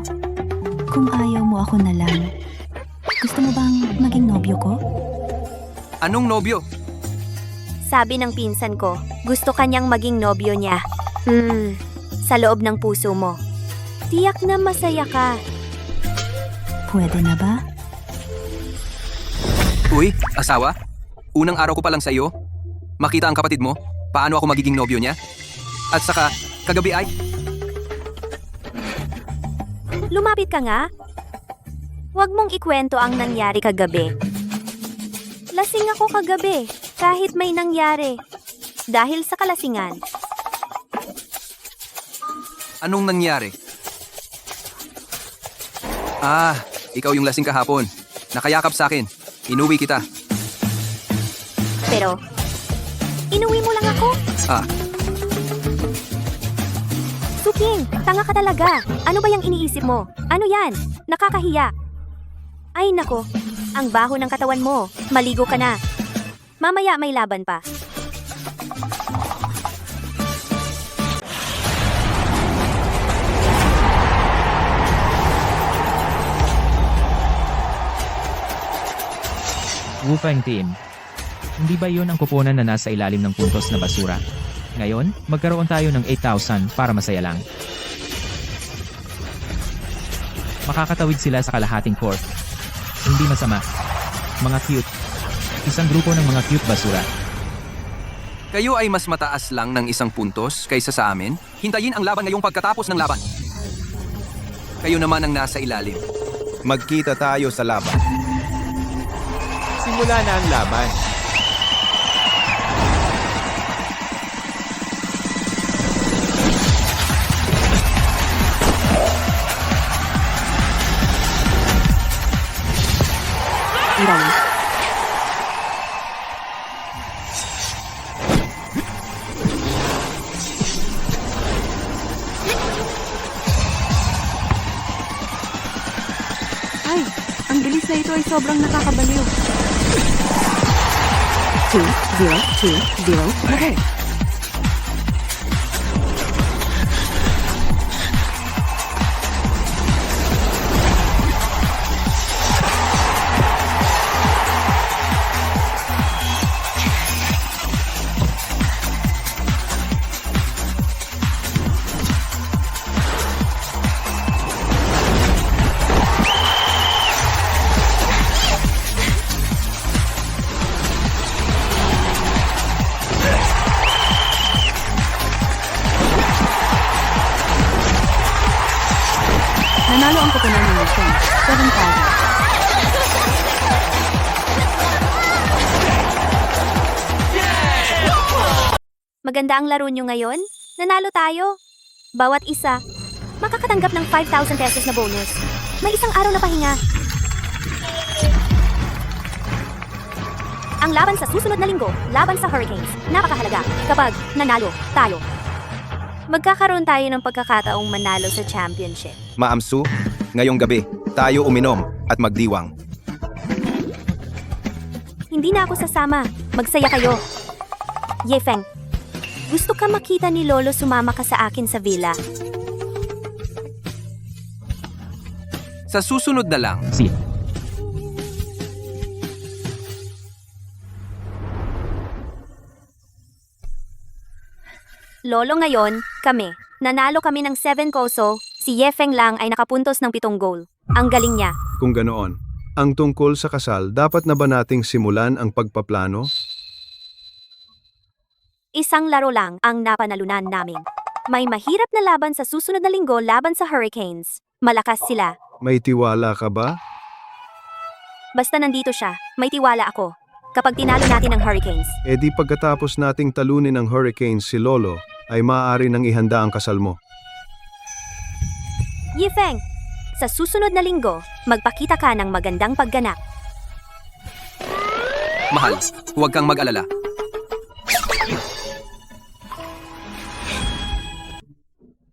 Kung ayaw mo ako na lang, gusto mo bang maging nobyo ko? Anong nobyo? Sabi ng pinsan ko, gusto kanyang maging nobyo niya. Sa loob ng puso mo. Tiyak na masaya ka. Pwede na ba? Uy, asawa, unang araw ko pa lang sa'yo. Makita ang kapatid mo, paano ako magiging nobyo niya? At saka, kagabi ay... Lumapit ka nga. Huwag mong ikwento ang nangyari kagabi. Lasing ako kagabi, kahit may nangyari. Dahil sa kalasingan. Anong nangyari? Ah, ikaw yung lasing kahapon. Nakayakap sa akin. Inuwi kita. Pero, inuwi mo lang ako? Ah, Suking, tanga ka talaga. Ano ba yung iniisip mo? Ano yan? Nakakahiya. Ay nako, ang baho ng katawan mo. Maligo ka na. Mamaya may laban pa. Wufeng team. Hindi ba yun ang kuponan na nasa ilalim ng puntos na basura? Ngayon, magkaroon tayo ng 8,000 para masaya lang. Makakatawid sila sa kalahating court. Hindi masama. Mga cute. Isang grupo ng mga cute basura. Kayo ay mas mataas lang ng isang puntos kaysa sa amin? Hintayin ang laban ngayong pagkatapos ng laban. Kayo naman ang nasa ilalim. Magkita tayo sa laban. Simula na ang laban. Iraw. Ay, ang bilis na ito ay sobrang nakakabaliw. 2-0-2-0 na rin. Nanalo ang koponan ng Mission. 7,000. Maganda ang laro nyo ngayon? Nanalo tayo. Bawat isa, makakatanggap ng 5,000 pesos na bonus. May isang araw na pahinga. Ang laban sa susunod na linggo, laban sa Hurricanes. Napakahalaga kapag nanalo tayo. Magkakaroon tayo ng pagkakataong manalo sa championship. Maamsu, ngayong gabi, tayo uminom at magdiwang. Hindi na ako sasama. Magsaya kayo. Yefeng, gusto ka makita ni Lolo sumama ka sa akin sa villa? Sa susunod na lang, Si. Lolo, ngayon, kami. Nanalo kami ng 7 koso. Si Yefeng lang ay nakapuntos ng 7 goal. Ang galing niya. Kung ganoon, ang tungkol sa kasal, dapat na ba nating simulan ang pagpaplano? Isang laro lang ang napanalunan namin. May mahirap na laban sa susunod na linggo laban sa Hurricanes. Malakas sila. May tiwala ka ba? Basta nandito siya, may tiwala ako. Kapag tinalo natin ang Hurricanes, E di pagkatapos nating talunin ng Hurricanes si Lolo, ay maaari nang ihanda ang kasal mo. Yifeng, sa susunod na linggo, magpakita ka ng magandang pagganap. mahal, huwag kang mag-alala.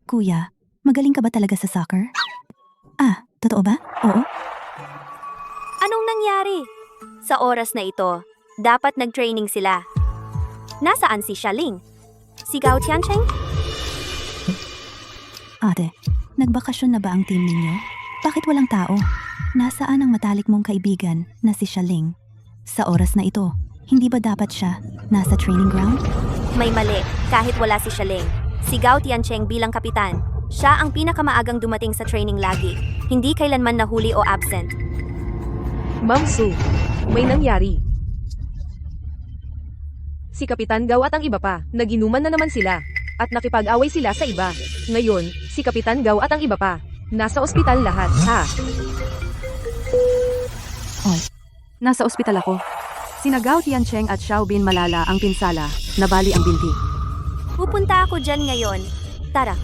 Kuya, magaling ka ba talaga sa soccer? Ah, totoo ba? Oo? Anong nangyari? Sa oras na ito, dapat nag-training sila. Nasaan si Shaling? Si Gao Tiancheng? Ate, nagbakasyon na ba ang team ninyo? Bakit walang tao? Nasaan ang matalik mong kaibigan na si Shaling? Sa oras na ito, hindi ba dapat siya nasa training ground? May mali, kahit wala si Shaling. Si Gao Tiancheng bilang kapitan, siya ang pinakamaagang dumating sa training lagi. Hindi kailanman nahuli o absent. Ma'am Su, may nangyari. Si Kapitan Gao at ang iba pa, naginuman na naman sila. At nakipag-away sila sa iba. Ngayon, si Kapitan Gao at ang iba pa, nasa ospital lahat, ha? Nasa ospital ako. Sina Gao Tiancheng at Xiao Bin Malala ang pinsala, nabali ang binti. Pupunta ako dyan ngayon. Tara.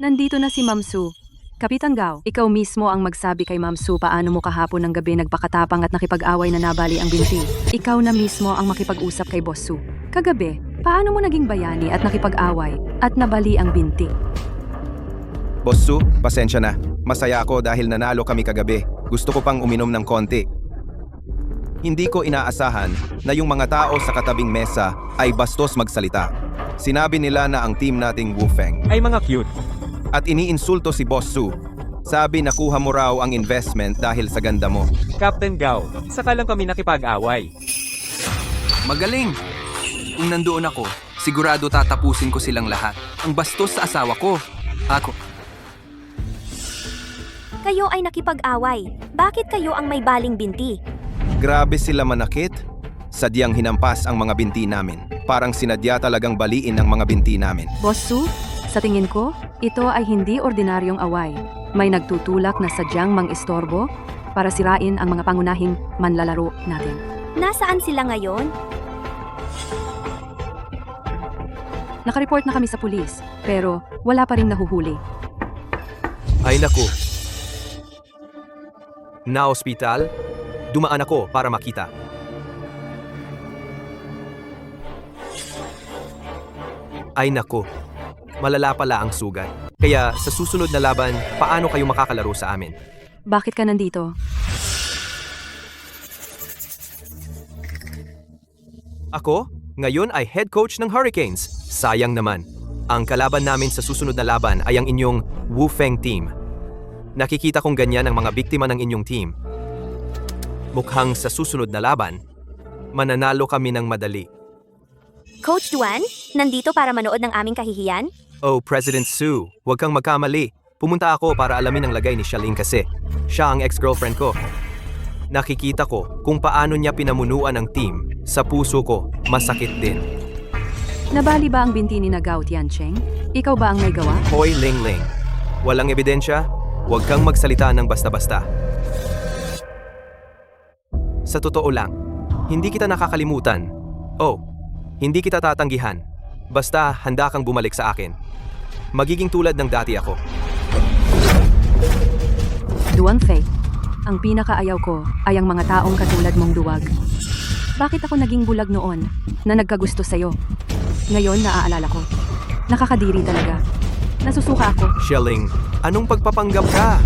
Nandito na si Ma'am Su. Kapitan Gao, ikaw mismo ang magsabi kay Ma'am Su paano mo kahapon ng gabi nagpakatapang at nakipag-away na nabali ang binti. Ikaw na mismo ang makipag-usap kay Boss Su. Kagabi, paano mo naging bayani at nakipag-away at nabali ang binti? Boss Su, pasensya na. Masaya ako dahil nanalo kami kagabi. Gusto ko pang uminom ng konti. Hindi ko inaasahan na yung mga tao sa katabing mesa ay bastos magsalita. Sinabi nila na ang team nating Wu Feng Ay mga cute. at iniinsulto si Boss Su. Sabi nakuha mo raw ang investment dahil sa ganda mo. Captain Gao, saka lang kami nakipag-away. Magaling! Kung nandoon ako, sigurado tatapusin ko silang lahat. Ang bastos sa asawa ko. Ako, Kayo ay nakipag-away. Bakit kayo ang may baling binti? Grabe sila manakit. Sadyang hinampas ang mga binti namin. Parang sinadya talagang baliin ang mga binti namin. Boss Su, sa tingin ko, ito ay hindi ordinaryong away. May nagtutulak na sadyang mang-istorbo para sirain ang mga pangunahing manlalaro natin. Nasaan sila ngayon? Nakareport na kami sa pulis, pero wala pa rin nahuhuli. Ay naku. Na ospital, dumaan ako para makita. Ay naku, malala pala ang sugat. Kaya sa susunod na laban, paano kayo makakalaro sa amin? Bakit ka nandito? Ako, ngayon ay head coach ng Hurricanes. Sayang naman. Ang kalaban namin sa susunod na laban ay ang inyong Wufeng team. Nakikita kong ganyan ang mga biktima ng inyong team. Mukhang sa susunod na laban, mananalo kami ng madali. Coach Duan, nandito para manood ng aming kahihiyan? Oh, President Su, huwag kang magkamali. Pumunta ako para alamin ang lagay ni Shaling kasi siya ang ex-girlfriend ko. Nakikita ko kung paano niya pinamunuan ang team. Sa puso ko, masakit din. Nabali ba ang binti ni Gao Tiancheng? Ikaw ba ang may gawa? Hoy, Ling Ling. Walang ebidensya? Huwag kang magsalita ng basta-basta. Sa totoo lang, hindi kita nakakalimutan. Oh, hindi kita tatanggihan. Basta handa kang bumalik sa akin. Magiging tulad ng dati ako. Duwang Fei, ang pinakaayaw ko ay ang mga taong katulad mong duwag. Bakit ako naging bulag noon na nagkagusto sa'yo? Ngayon naaalala ko. Nakakadiri talaga. Nasusuka ako. Shelling, anong pagpapanggap ka?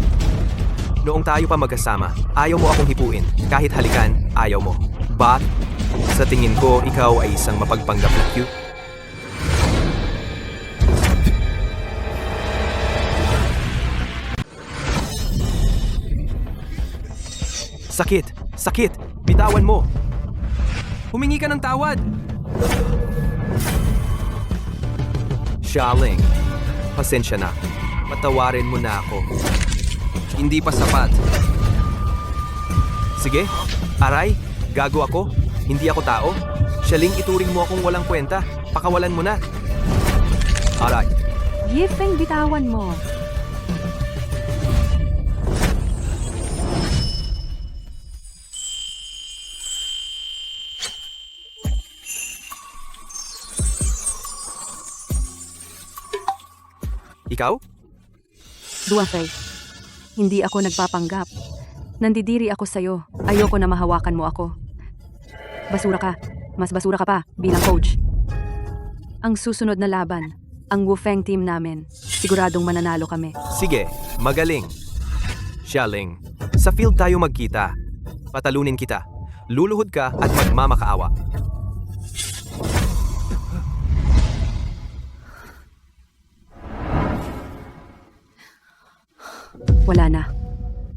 Noong tayo pa magkasama, ayaw mo akong hipuin. Kahit halikan, ayaw mo. But, sa tingin ko, ikaw ay isang mapagpanggap na cute. Sakit! Sakit! Bitawan mo! humingi ka ng tawad! Shaling, pasensya na. Patawarin mo na ako. Hindi pa sapat. Sige, aray, gago ako. Hindi ako tao. Shaling, ituring mo akong walang kwenta. Pakawalan mo na. Aray, Yifeng, bitawan mo. ikaw? Duwang Fei, hindi ako nagpapanggap. Nandidiri ako sa'yo. Ayoko na mahawakan mo ako. Basura ka. Mas basura ka pa bilang coach. Ang susunod na laban, ang Wufeng team namin. Siguradong mananalo kami. Sige, magaling. Shaling, sa field tayo magkita. Patalunin kita. Luluhod ka at magmamakaawa. Wala na.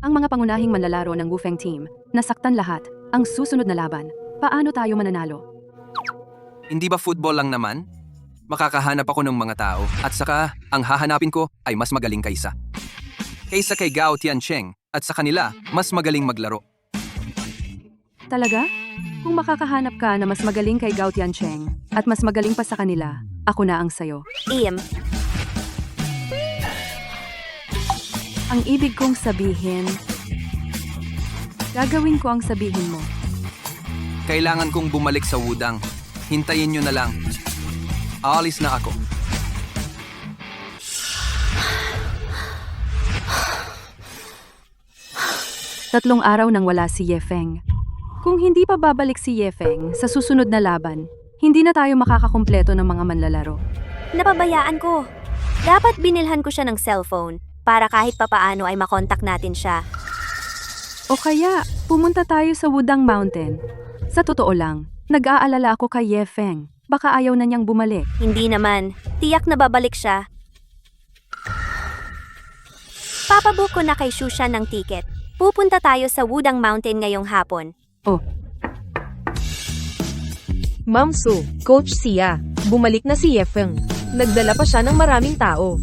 Ang mga pangunahing manlalaro ng Wufeng team, nasaktan lahat. Ang susunod na laban, paano tayo mananalo? Hindi ba football lang naman? Makakahanap ako ng mga tao at saka ang hahanapin ko ay mas magaling kaysa. Kaysa kay Gao Tiancheng at sa kanila, mas magaling maglaro. Talaga? Kung makakahanap ka na mas magaling kay Gao Tiancheng at mas magaling pa sa kanila, ako na ang sayo. Ang ibig kong sabihin, gagawin ko ang sabihin mo. Kailangan kong bumalik sa Wudang. Hintayin nyo na lang. Aalis na ako. Tatlong araw nang wala si Yefeng. Kung hindi pa babalik si Yefeng sa susunod na laban, hindi na tayo makakakumpleto ng mga manlalaro. Napabayaan ko. Dapat binilhan ko siya ng cellphone para kahit papaano ay makontak natin siya. O kaya, pumunta tayo sa Wudang Mountain. Sa totoo lang, nag-aalala ako kay Yefeng. Baka ayaw na niyang bumalik. Hindi naman. Tiyak na babalik siya. Ipapabook ko na kay Shushan ng ticket. Pupunta tayo sa Wudang Mountain ngayong hapon. Ma'am Su, Coach Sia, bumalik na si Yefeng. Nagdala pa siya ng maraming tao.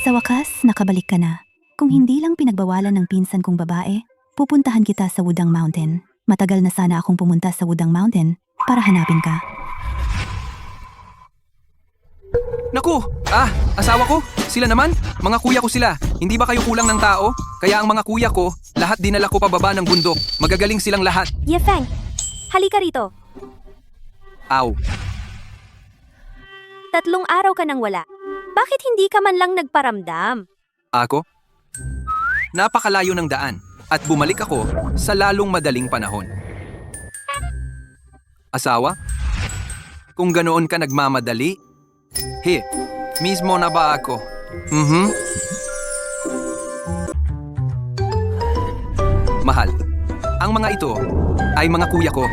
Sa wakas, nakabalik ka na. Kung hindi lang pinagbawalan ng pinsan kong babae, pupuntahan kita sa Wudang Mountain. Matagal na sana akong pumunta sa Wudang Mountain para hanapin ka. Naku! Asawa ko? Sila naman? Mga kuya ko sila. Hindi ba kayo kulang ng tao? Kaya ang mga kuya ko, lahat dinala ko pababa ng bundok. Magagaling silang lahat. Yefeng, halika rito. Aw. 3 araw ka nang wala. Bakit hindi ka man lang nagparamdam? Ako? Napakalayo ng daan at bumalik ako sa lalong madaling panahon. Asawa? Kung ganoon ka nagmamadali, mismo na ba ako? Mahal, ang mga ito ay mga kuya ko.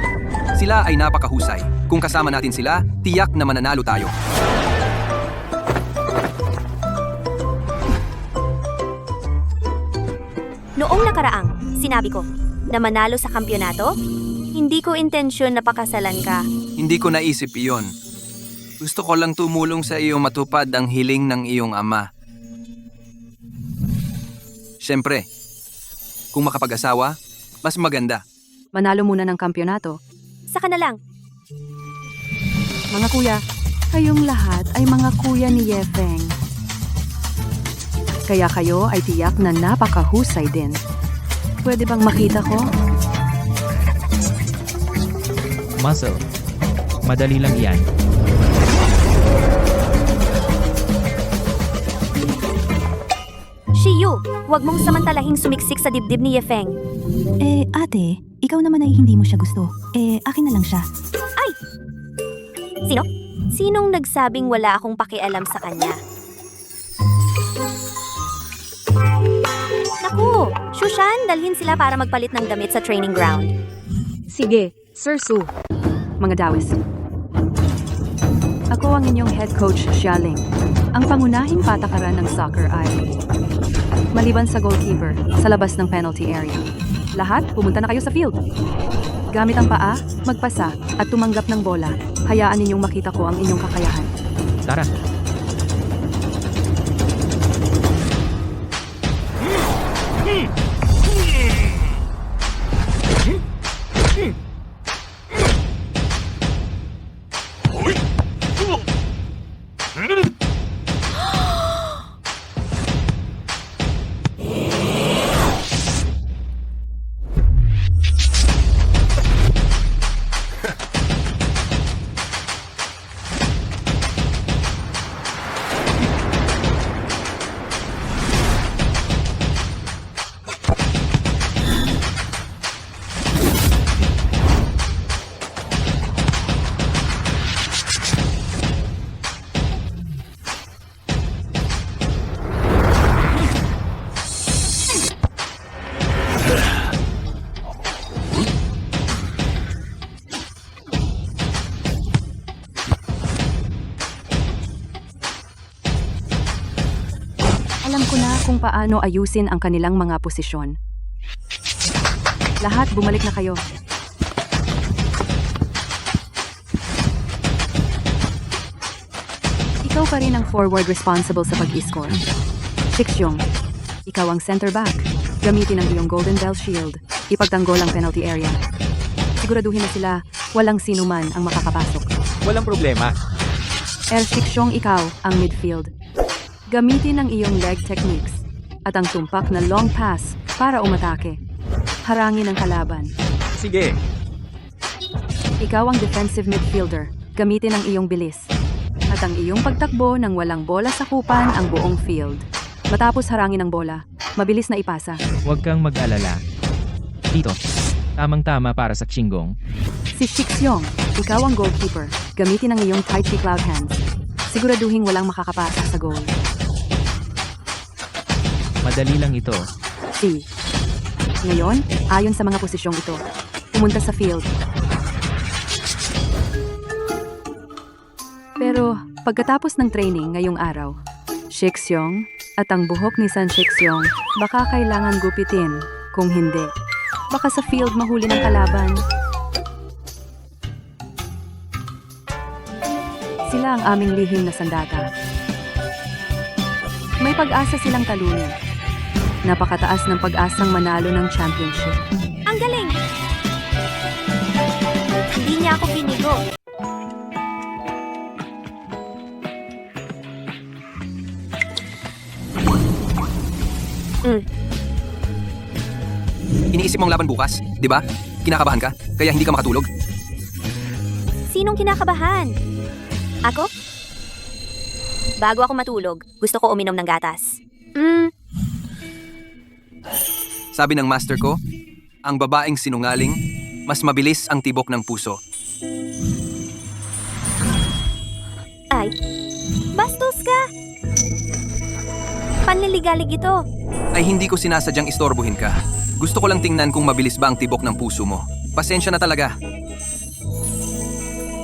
Sila ay napakahusay. Kung kasama natin sila, tiyak na mananalo tayo. Noong nakaraang, sinabi ko, na manalo sa kampyonato? Hindi ko intensyon na pakasalan ka. Hindi ko naisip iyon. Gusto ko lang tumulong sa iyo matupad ang hiling ng iyong ama. Siyempre, kung makapag-asawa, mas maganda. Manalo muna ng kampyonato. Saka na lang. Mga kuya, kayong lahat ay mga kuya ni Yefeng. Kaya kayo ay tiyak na napakahusay din. Pwede bang makita ko? Muscle. Madali lang yan. Shiyu, huwag mong samantalahing sumiksik sa dibdib ni Yefeng. Ate, ikaw naman ay hindi mo siya gusto. Akin na lang siya. Ay! Sino? Sinong nagsabing wala akong pakialam sa kanya? Naku! Shushan, dalhin sila para magpalit ng damit sa training ground. Sige, Sir Su. Mga dawis. Ako ang inyong head coach, Xialing. Ang pangunahing patakaran ng soccer ay maliban sa goalkeeper, sa labas ng penalty area. Lahat, pumunta na kayo sa field. Gamit ang paa, magpasa, at tumanggap ng bola. Hayaan ninyong makita ko ang inyong kakayahan. Tara. Alam ko na kung paano ayusin ang kanilang mga posisyon. Lahat, bumalik na kayo. Ikaw pa rin ang forward responsible sa pag-score. Shixyong, ikaw ang center back. Gamitin ang iyong Golden Bell Shield. Ipagtanggol ang penalty area. Siguraduhin na sila, walang sino man ang makakapasok. Walang problema. Shixyong, ikaw ang midfield. Gamitin ang iyong leg techniques at ang tumpak na long pass para umatake. Harangin ang kalaban. Sige. Ikaw ang defensive midfielder. Gamitin ang iyong bilis. At ang iyong pagtakbo nang walang bola sa kupan ang buong field. Matapos harangin ang bola, mabilis na ipasa. Huwag kang mag-alala. Dito. Tamang-tama para sa Qinggong. Si Shixyong, ikaw ang goalkeeper. Gamitin ang iyong Tai Chi Cloud Hands. Siguraduhin walang makakapasa sa goal. Madali lang ito. Ngayon, ayon sa mga posisyong ito, pumunta sa field. Pero, Pagkatapos ng training ngayong araw, Shiksyong at ang buhok ni San Shiksyong baka kailangan gupitin. Kung hindi, baka sa field mahuli ng kalaban. Sila ang aming lihim na sandata. May pag-asa silang talunin. Napakataas ng pag-asang manalo ng championship. Ang galing! Hindi niya ako binigo. Iniisip mong laban bukas, di ba? Kinakabahan ka, kaya hindi ka makatulog. Sinong kinakabahan? Ako? Bago ako matulog, gusto ko uminom ng gatas. Sabi ng master ko, ang babaeng sinungaling, mas mabilis ang tibok ng puso. Ay, bastos ka! Panliligalig ito. Ay hindi ko sinasadyang istorbohin ka. Gusto ko lang tingnan kung mabilis ba ang tibok ng puso mo. Pasensya na talaga.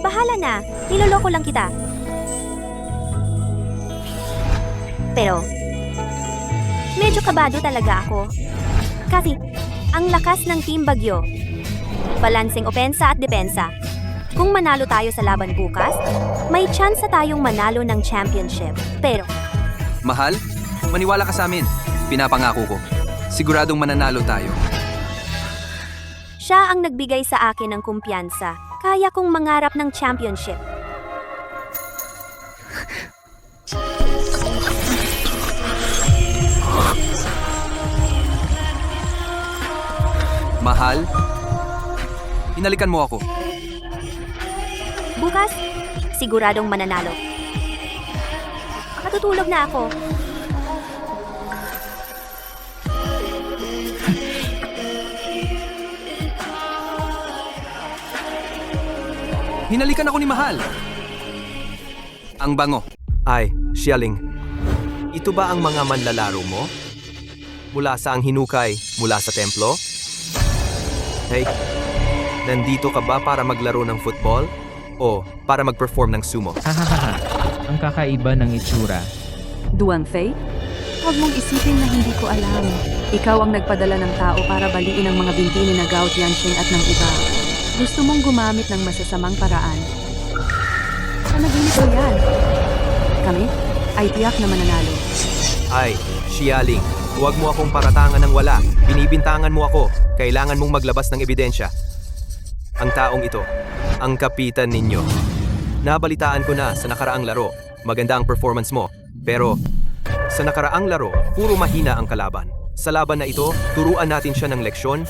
Bahala na, niloloko lang kita. Pero, medyo kabado talaga ako. Kasi, ang lakas ng Team Bagyo. Balanseng opensa at depensa. Kung manalo tayo sa laban bukas, may chance tayong manalo ng championship. Pero, Mahal, maniwala ka sa amin. Pinapangako ko. Siguradong mananalo tayo. siya ang nagbigay sa akin ng kumpiyansa. Kaya kong mangarap ng championship. Mahal, hinalikan mo ako. Bukas, siguradong mananalo. Matutulog na ako. Hinalikan ako ni Mahal. Ang bango. Ay, Xialing, ito ba ang mga manlalaro mo? Mula sa ang hinukay, mula sa templo? Hey, nandito ka ba para maglaro ng football? O para mag-perform ng sumo? Hahaha, ang kakaiba ng itsura. Duan Fei? Huwag mong isipin na hindi ko alam. Ikaw ang nagpadala ng tao para baliin ang mga binti ni Gao Tianxing at ng iba. Gusto mong gumamit ng masasamang paraan. Panaginip ko yan. Kami ay tiyak na mananalo. Ay, Xialing, huwag mo akong paratangan ng wala. Binibintangan mo ako. Kailangan mong maglabas ng ebidensya. Ang taong ito, ang kapitan ninyo. Nabalitaan ko na sa nakaraang laro. Maganda ang performance mo. Pero, sa nakaraang laro, puro mahina ang kalaban. Sa laban na ito, turuan natin siya ng leksyon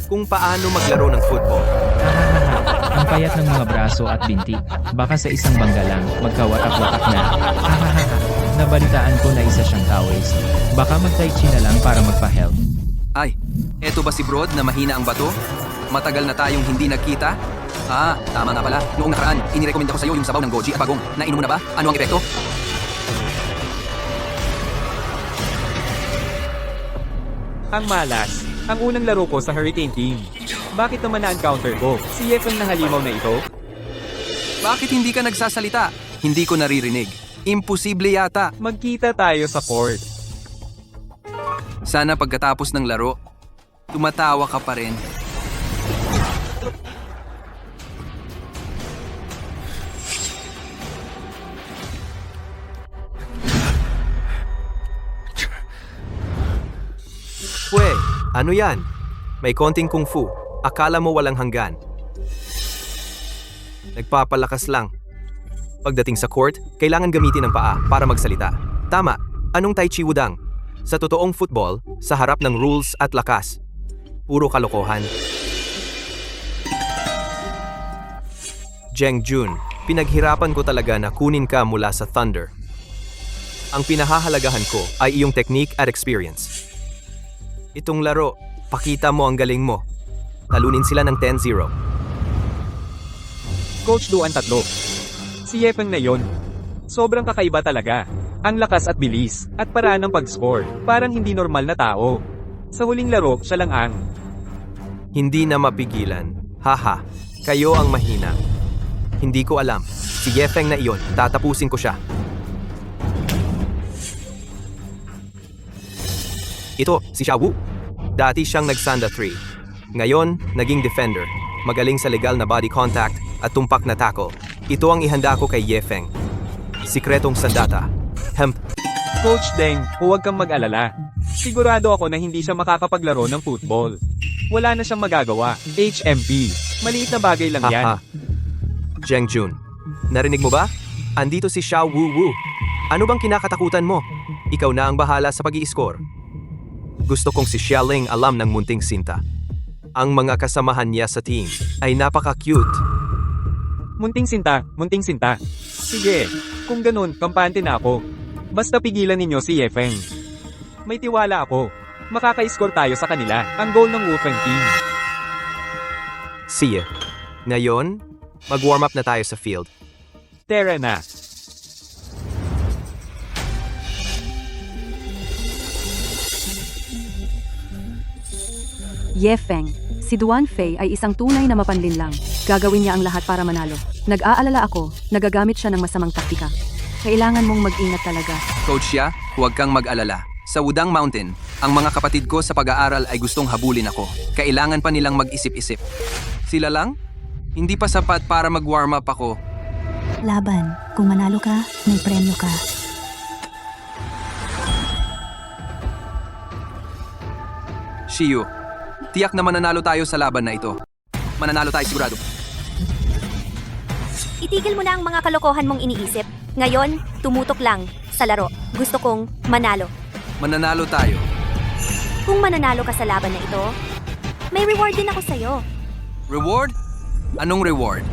kung paano maglaro ng football. Hahaha, ang payat ng mga braso at binti. Baka sa isang bangga lang, magkawatak-watak na. Hahaha, nabalitaan ko na isa siyang Taoist. Baka mag-tai chi na lang para magpa-health. Ay, eto ba si Brod na mahina ang bato? Matagal na tayong hindi nagkita? Ah, tama nga pala. Noong nakaraan, inirekomenda ko sa iyo yung sabaw ng goji at bagong. Nainom mo na ba? Ano ang epekto? Ang malas. Ang unang laro ko sa Hurricane Team. Bakit naman na-encounter ko? Si Yef ang nahalimaw na ito? Bakit hindi ka nagsasalita? Hindi ko naririnig. Imposible yata. Magkita tayo sa court. Sana pagkatapos ng laro, tumatawa ka pa rin. Pwe, ano yan? May konting kung fu. Akala mo walang hanggan. Nagpapalakas lang. Pagdating sa court, kailangan gamitin ang paa para magsalita. Tama, anong Tai Chi Wudang? Sa totoong football, sa harap ng rules at lakas. Puro kalokohan. Zheng Jun, pinaghirapan ko talaga na kunin ka mula sa Thunder. Ang pinahahalagahan ko ay iyong technique at experience. Itong laro, pakita mo ang galing mo. Talunin sila ng 10-0. Coach Duan tatlo. Si Yefeng na yon. Sobrang kakaiba talaga. Ang lakas at bilis, at paraan ng pag-score. Parang hindi normal na tao. Sa huling laro, siya lang ang Hindi na mapigilan. Haha, kayo ang mahina. Hindi ko alam. Si Yefeng na iyon, tatapusin ko siya. Ito, si Xiaowu. Dati siyang nagsanda 3. Ngayon, naging defender. Magaling sa legal na body contact at tumpak na tackle. Ito ang ihanda ko kay Yefeng. Sikretong sandata. Coach Deng, huwag kang mag-alala. Sigurado ako na hindi siya makakapaglaro ng football. Wala na siyang magagawa. HMP. Maliit na bagay lang yan. Haha. Zheng Jun. Narinig mo ba? Andito si Xiao Wu. Ano bang kinakatakutan mo? Ikaw na ang bahala sa pag-i-score. Gusto kong si Xialing alam ng munting sinta. Ang mga kasamahan niya sa team ay napaka-cute. Munting sinta, munting sinta. Sige, kung ganun, kampante na ako. Basta pigilan ninyo si Yefeng. May tiwala ako. Makaka-score tayo sa kanila, ang goal ng Wufeng team. Siya. Ngayon, mag-warm up na tayo sa field. Tara na. Yefeng, si Duan Fei ay isang tunay na mapanlinlang. Gagawin niya ang lahat para manalo. Nag-aalala ako, nagagamit siya ng masamang taktika. Kailangan mong mag-ingat talaga. Coach Xia, huwag kang mag-alala. Sa Wudang Mountain, ang mga kapatid ko sa pag-aaral ay gustong habulin ako. Kailangan pa nilang mag-isip-isip. Sila lang? Hindi pa sapat para mag-warm up ako. Laban, kung manalo ka, may premyo ka. Shiyu, tiyak na mananalo tayo sa laban na ito. Mananalo tayo sigurado. Itigil mo na ang mga kalokohan mong iniisip. Ngayon, tumutok lang sa laro. Gusto kong manalo. Mananalo tayo. Kung mananalo ka sa laban na ito, may reward din ako sa'yo. Reward? Anong reward?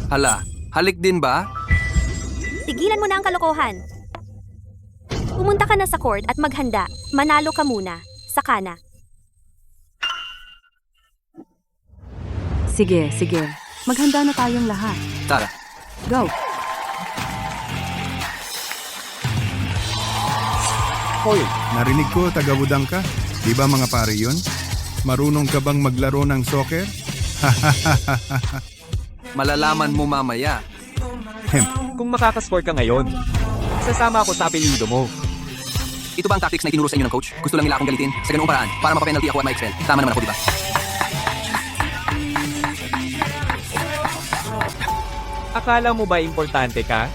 Hala, halik din ba? Tigilan mo na ang kalokohan. Pumunta ka na sa court at maghanda. Manalo ka muna. Saka na. Sige. Maghanda na tayong lahat. Tara. Go! Hoy, narinig ko taga-Wudang ka. Di ba mga pare yun? Marunong ka bang maglaro ng soccer? Malalaman mo mamaya. Kung makakasport ka ngayon, sasama ako sa apelyido mo. Ito ba ang tactics na itinuro sa inyo ng coach? Gusto lang nila akong galitin sa ganung paraan para mapapenalty ako at ma-excel. Tama naman ako, di ba? Akala mo ba importante ka?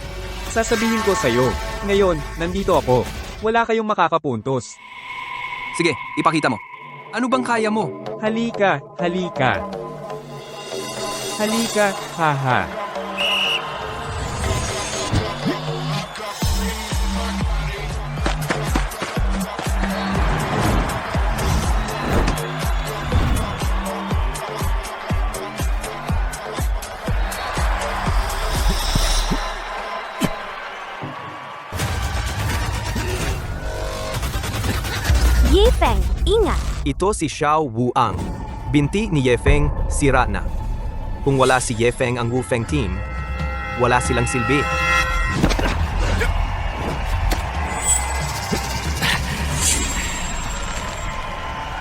Sasabihin ko sa'yo. Ngayon, nandito ako. Wala kayong makakapuntos. Sige, ipakita mo. Ano bang kaya mo? Halika. Halika, haha. Yefeng, ingat! Ito si Xiao Wuang. Binti ni Yefeng, sira na. Kung wala si Yefeng ang Wufeng team, wala silang silbi.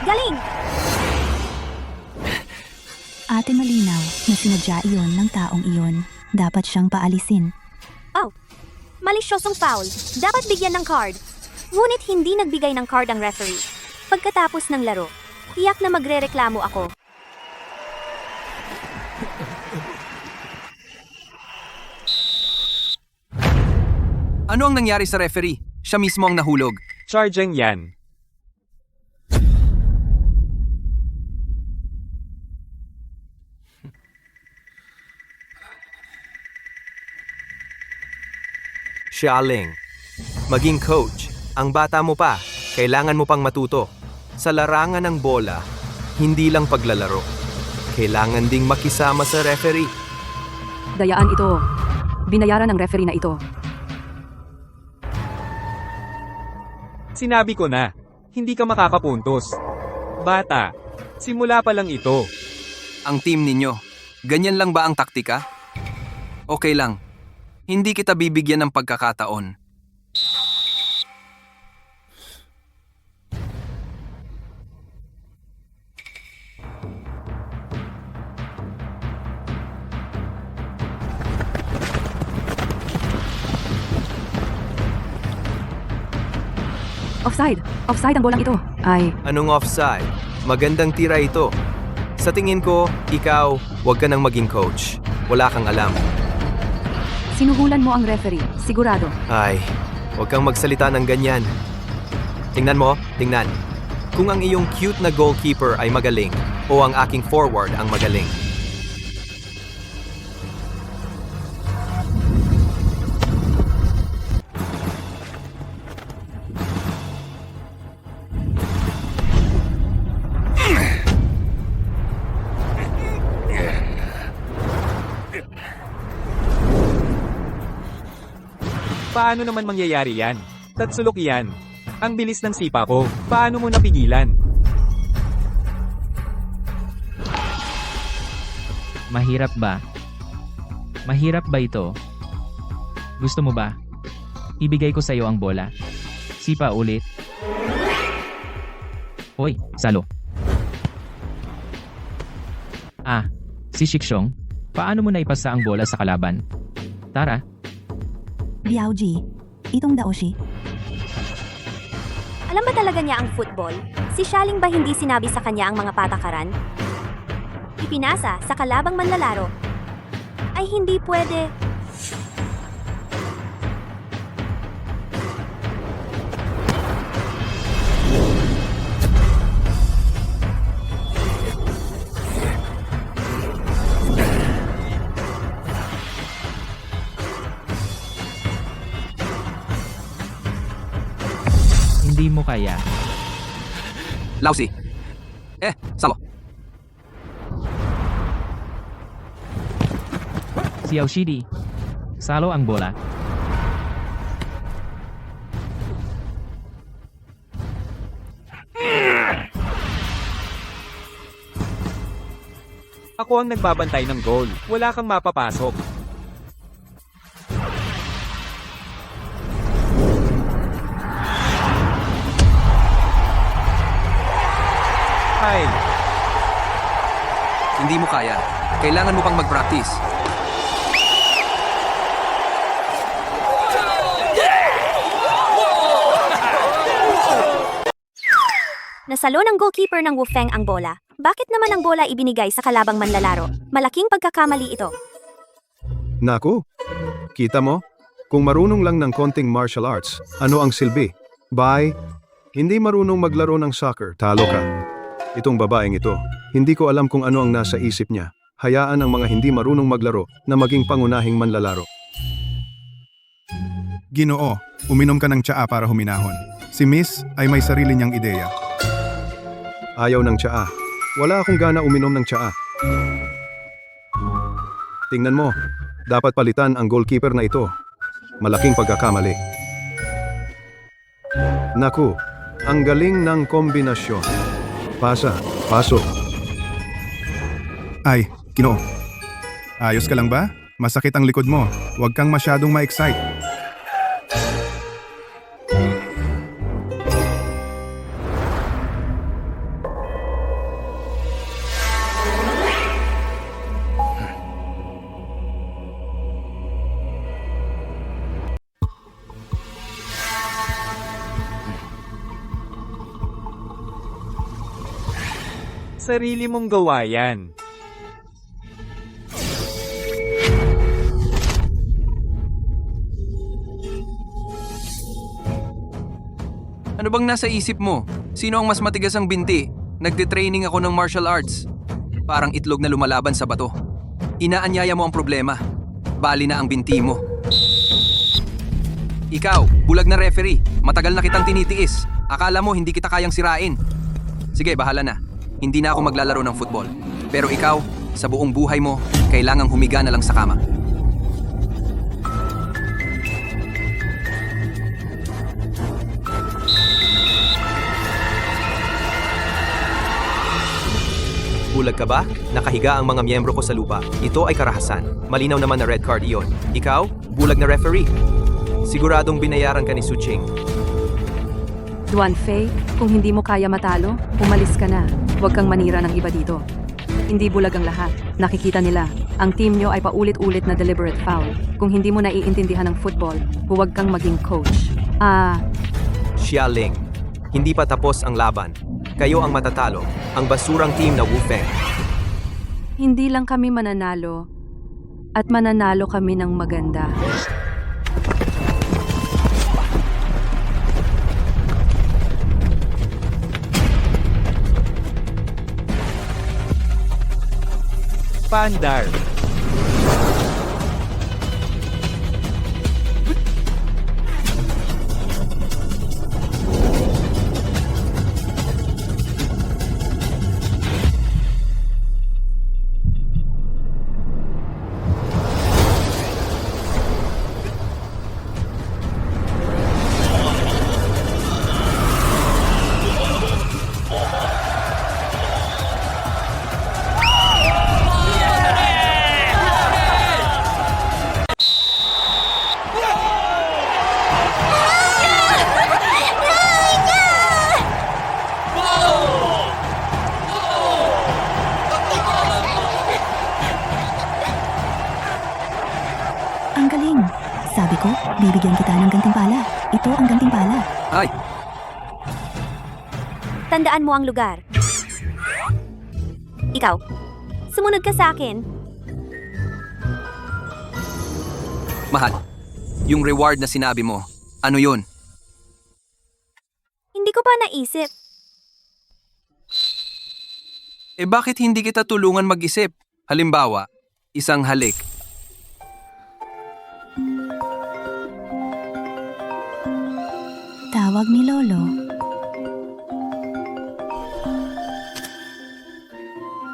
Galing! Ate malinaw na sinadya iyon ng taong iyon. Dapat siyang paalisin. Oh, malisyosong foul. Dapat bigyan ng card. Ngunit hindi nagbigay ng card ang referee. Pagkatapos ng laro, tiyak na magrereklamo ako. Ano ang nangyari sa referee? Siya mismo ang nahulog. Charging yan. Xialing, maging coach. Ang bata mo pa, kailangan mo pang matuto. Sa larangan ng bola, hindi lang paglalaro. Kailangan ding makisama sa referee. Dayaan ito. Binayaran ng referee na ito. Sinabi ko na, hindi ka makakapuntos. Bata, simula pa lang ito. Ang team ninyo, ganyan lang ba ang taktika? Okay lang. Hindi kita bibigyan ng pagkakataon. Offside! Offside ang bolang ito. Ay, Anong offside? Magandang tira ito. Sa tingin ko, ikaw, huwag ka nang maging coach. Wala kang alam. sinuhulan mo ang referee. Sigurado. Ay, huwag kang magsalita ng ganyan. Tingnan mo, tingnan. Kung ang iyong cute na goalkeeper ay magaling o ang aking forward ang magaling. Paano naman mangyayari yan? Tatsulok yan. Ang bilis ng sipa ko. Paano mo napigilan? Mahirap ba? Mahirap ba ito? Gusto mo ba? Ibigay ko sa iyo ang bola. Sipa ulit. Hoy, Salo. Ah, si Shikshong, paano mo naipasa ang bola sa kalaban? Tara, Biaoji, itong Daoshi. Alam ba talaga niya ang football? Si Shaling ba hindi sinabi sa kanya ang mga patakaran? Ipinasa sa kalabang manlalaro. Ay hindi pwede. hindi mo kaya. Lousy. Salo. Si Aushidi. Salo ang bola. Ako ang nagbabantay ng goal. Wala kang mapapasok. Ay, Hindi mo kaya. Kailangan mo pang mag-practice. Nasalo ng goalkeeper ng Wufeng ang bola. Bakit naman ang bola ibinigay sa kalabang manlalaro? Malaking pagkakamali ito. Naku, kita mo? Kung marunong lang ng konting martial arts, ano ang silbi? Bye! Hindi marunong maglaro ng soccer, talo ka. Itong babaeng ito, hindi ko alam kung ano ang nasa isip niya. Hayaan ang mga hindi marunong maglaro na maging pangunahing manlalaro. Ginoo, uminom ka ng tsaa para huminahon. Si Miss ay may sarili niyang ideya. Ayaw ng tsaa. Wala akong gana uminom ng tsaa. Tingnan mo, dapat palitan ang goalkeeper na ito. Malaking pagkakamali. Naku, ang galing ng kombinasyon. Pasa, pasok. Ay, Ginoo. Ayos ka lang ba? Masakit ang likod mo. Huwag kang masyadong ma-excite. sarili mong gawa yan. Ano bang nasa isip mo? Sino ang mas matigas ang binti? Nagte-training ako ng martial arts. Parang itlog na lumalaban sa bato. Inaanyaya mo ang problema. Bali na ang binti mo. Ikaw, bulag na referee. Matagal na kitang tinitiis. Akala mo hindi kita kayang sirain. Sige, bahala na. Hindi na ako maglalaro ng football. Pero ikaw, sa buong buhay mo, kailangang humiga na lang sa kama. Bulag ka ba? Nakahiga ang mga miyembro ko sa lupa. Ito ay karahasan. Malinaw naman na red card iyon. Ikaw, bulag na referee. Siguradong binayaran ka ni Suching. Duan Fei, kung hindi mo kaya matalo, umalis ka na. Huwag kang manira ng iba dito. Hindi bulag ang lahat. Nakikita nila. Ang team nyo ay paulit-ulit na deliberate foul. Kung hindi mo naiintindihan ng football, huwag kang maging coach. Xia Ling, Hindi pa tapos ang laban. Kayo ang matatalo, ang basurang team na Wufeng. Hindi lang kami mananalo, at mananalo kami ng maganda. Paandar. Ang galing. Sabi ko, bibigyan kita ng gantimpala. Ito ang gantimpala. Ay, Tandaan mo ang lugar. Ikaw, sumunod ka sa akin. mahal. Yung reward na sinabi mo, ano yun? Hindi ko pa naisip. Eh bakit hindi kita tulungan mag-isip? Halimbawa, isang halik. Tawag ni Lolo.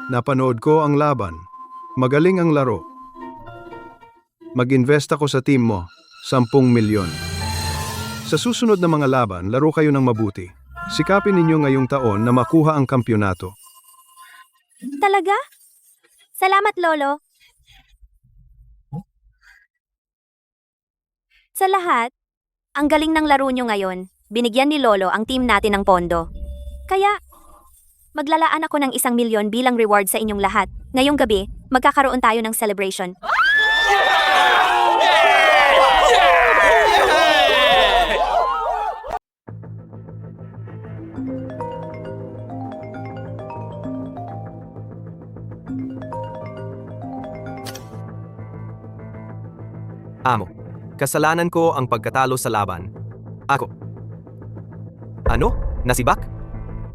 Napanood ko ang laban. Magaling ang laro. Mag-invest ako sa team mo, 10 milyon. Sa susunod na mga laban, laro kayo ng mabuti. Sikapin ninyo ngayong taon na makuha ang kampyonato. Talaga? Salamat, Lolo. Sa lahat, ang galing ng laro nyo ngayon. Binigyan ni Lolo ang team natin ng pondo. Kaya, maglalaan ako ng 1 milyon bilang reward sa inyong lahat. Ngayong gabi, magkakaroon tayo ng celebration. Amo, kasalanan ko ang pagkatalo sa laban. Ako. Ano? Nasibak?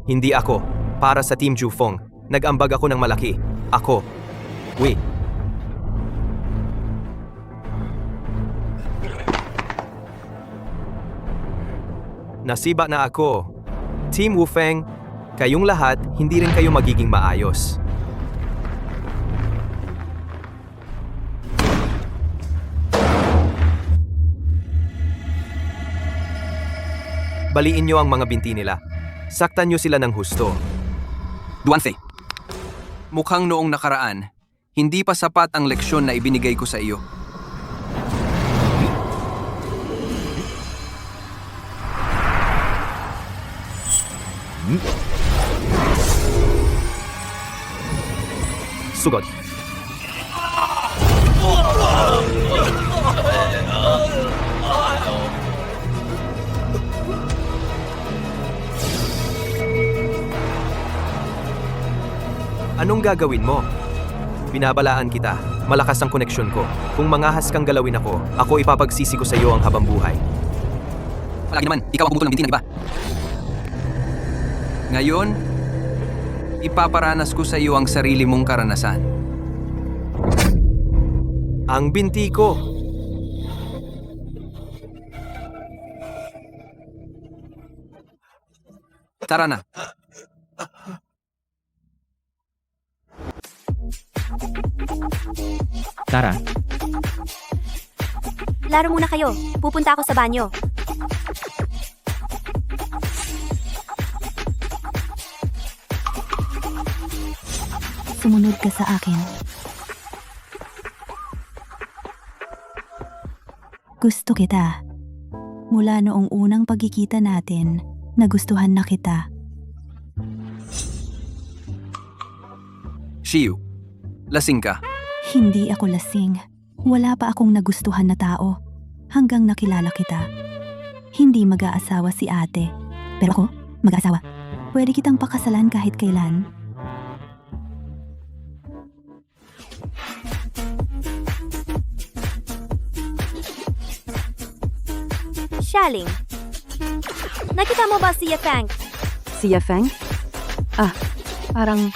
Hindi ako. Para sa Team Jufeng, nag-ambag ako ng malaki. Ako. Wait. Nasiba na ako. Team Wufeng, kayong lahat, hindi rin kayo magiging maayos. Baliin nyo ang mga binti nila. Saktan nyo sila ng husto. Duanfe, mukhang noong nakaraan, hindi pa sapat ang leksyon na ibinigay ko sa iyo. Sugod. Anong gagawin mo? Binabalaan kita. Malakas ang koneksyon ko. Kung mangahas kang galawin ako ipapagsisi ko sa iyo ang habang buhay. Palagi naman, ikaw ang bumutol ng binti ng iba. Ngayon, ipaparanas ko sa iyo ang sarili mong karanasan. Ang binti ko. Tara na. Tara, Laro muna kayo. Pupunta ako sa banyo. Sumunod ka sa akin. Gusto kita. Mula noong unang pagkikita natin, nagustuhan na kita. Shiyu, lasing ka. Hindi ako lasing. Wala pa akong nagustuhan na tao. Hanggang nakilala kita. Hindi mag-aasawa si ate. Pero ako, mag-asawa. Pwede kitang pakasalan kahit kailan. Shaling. Nakita mo ba si Yefeng? Si Yefeng? Ah, parang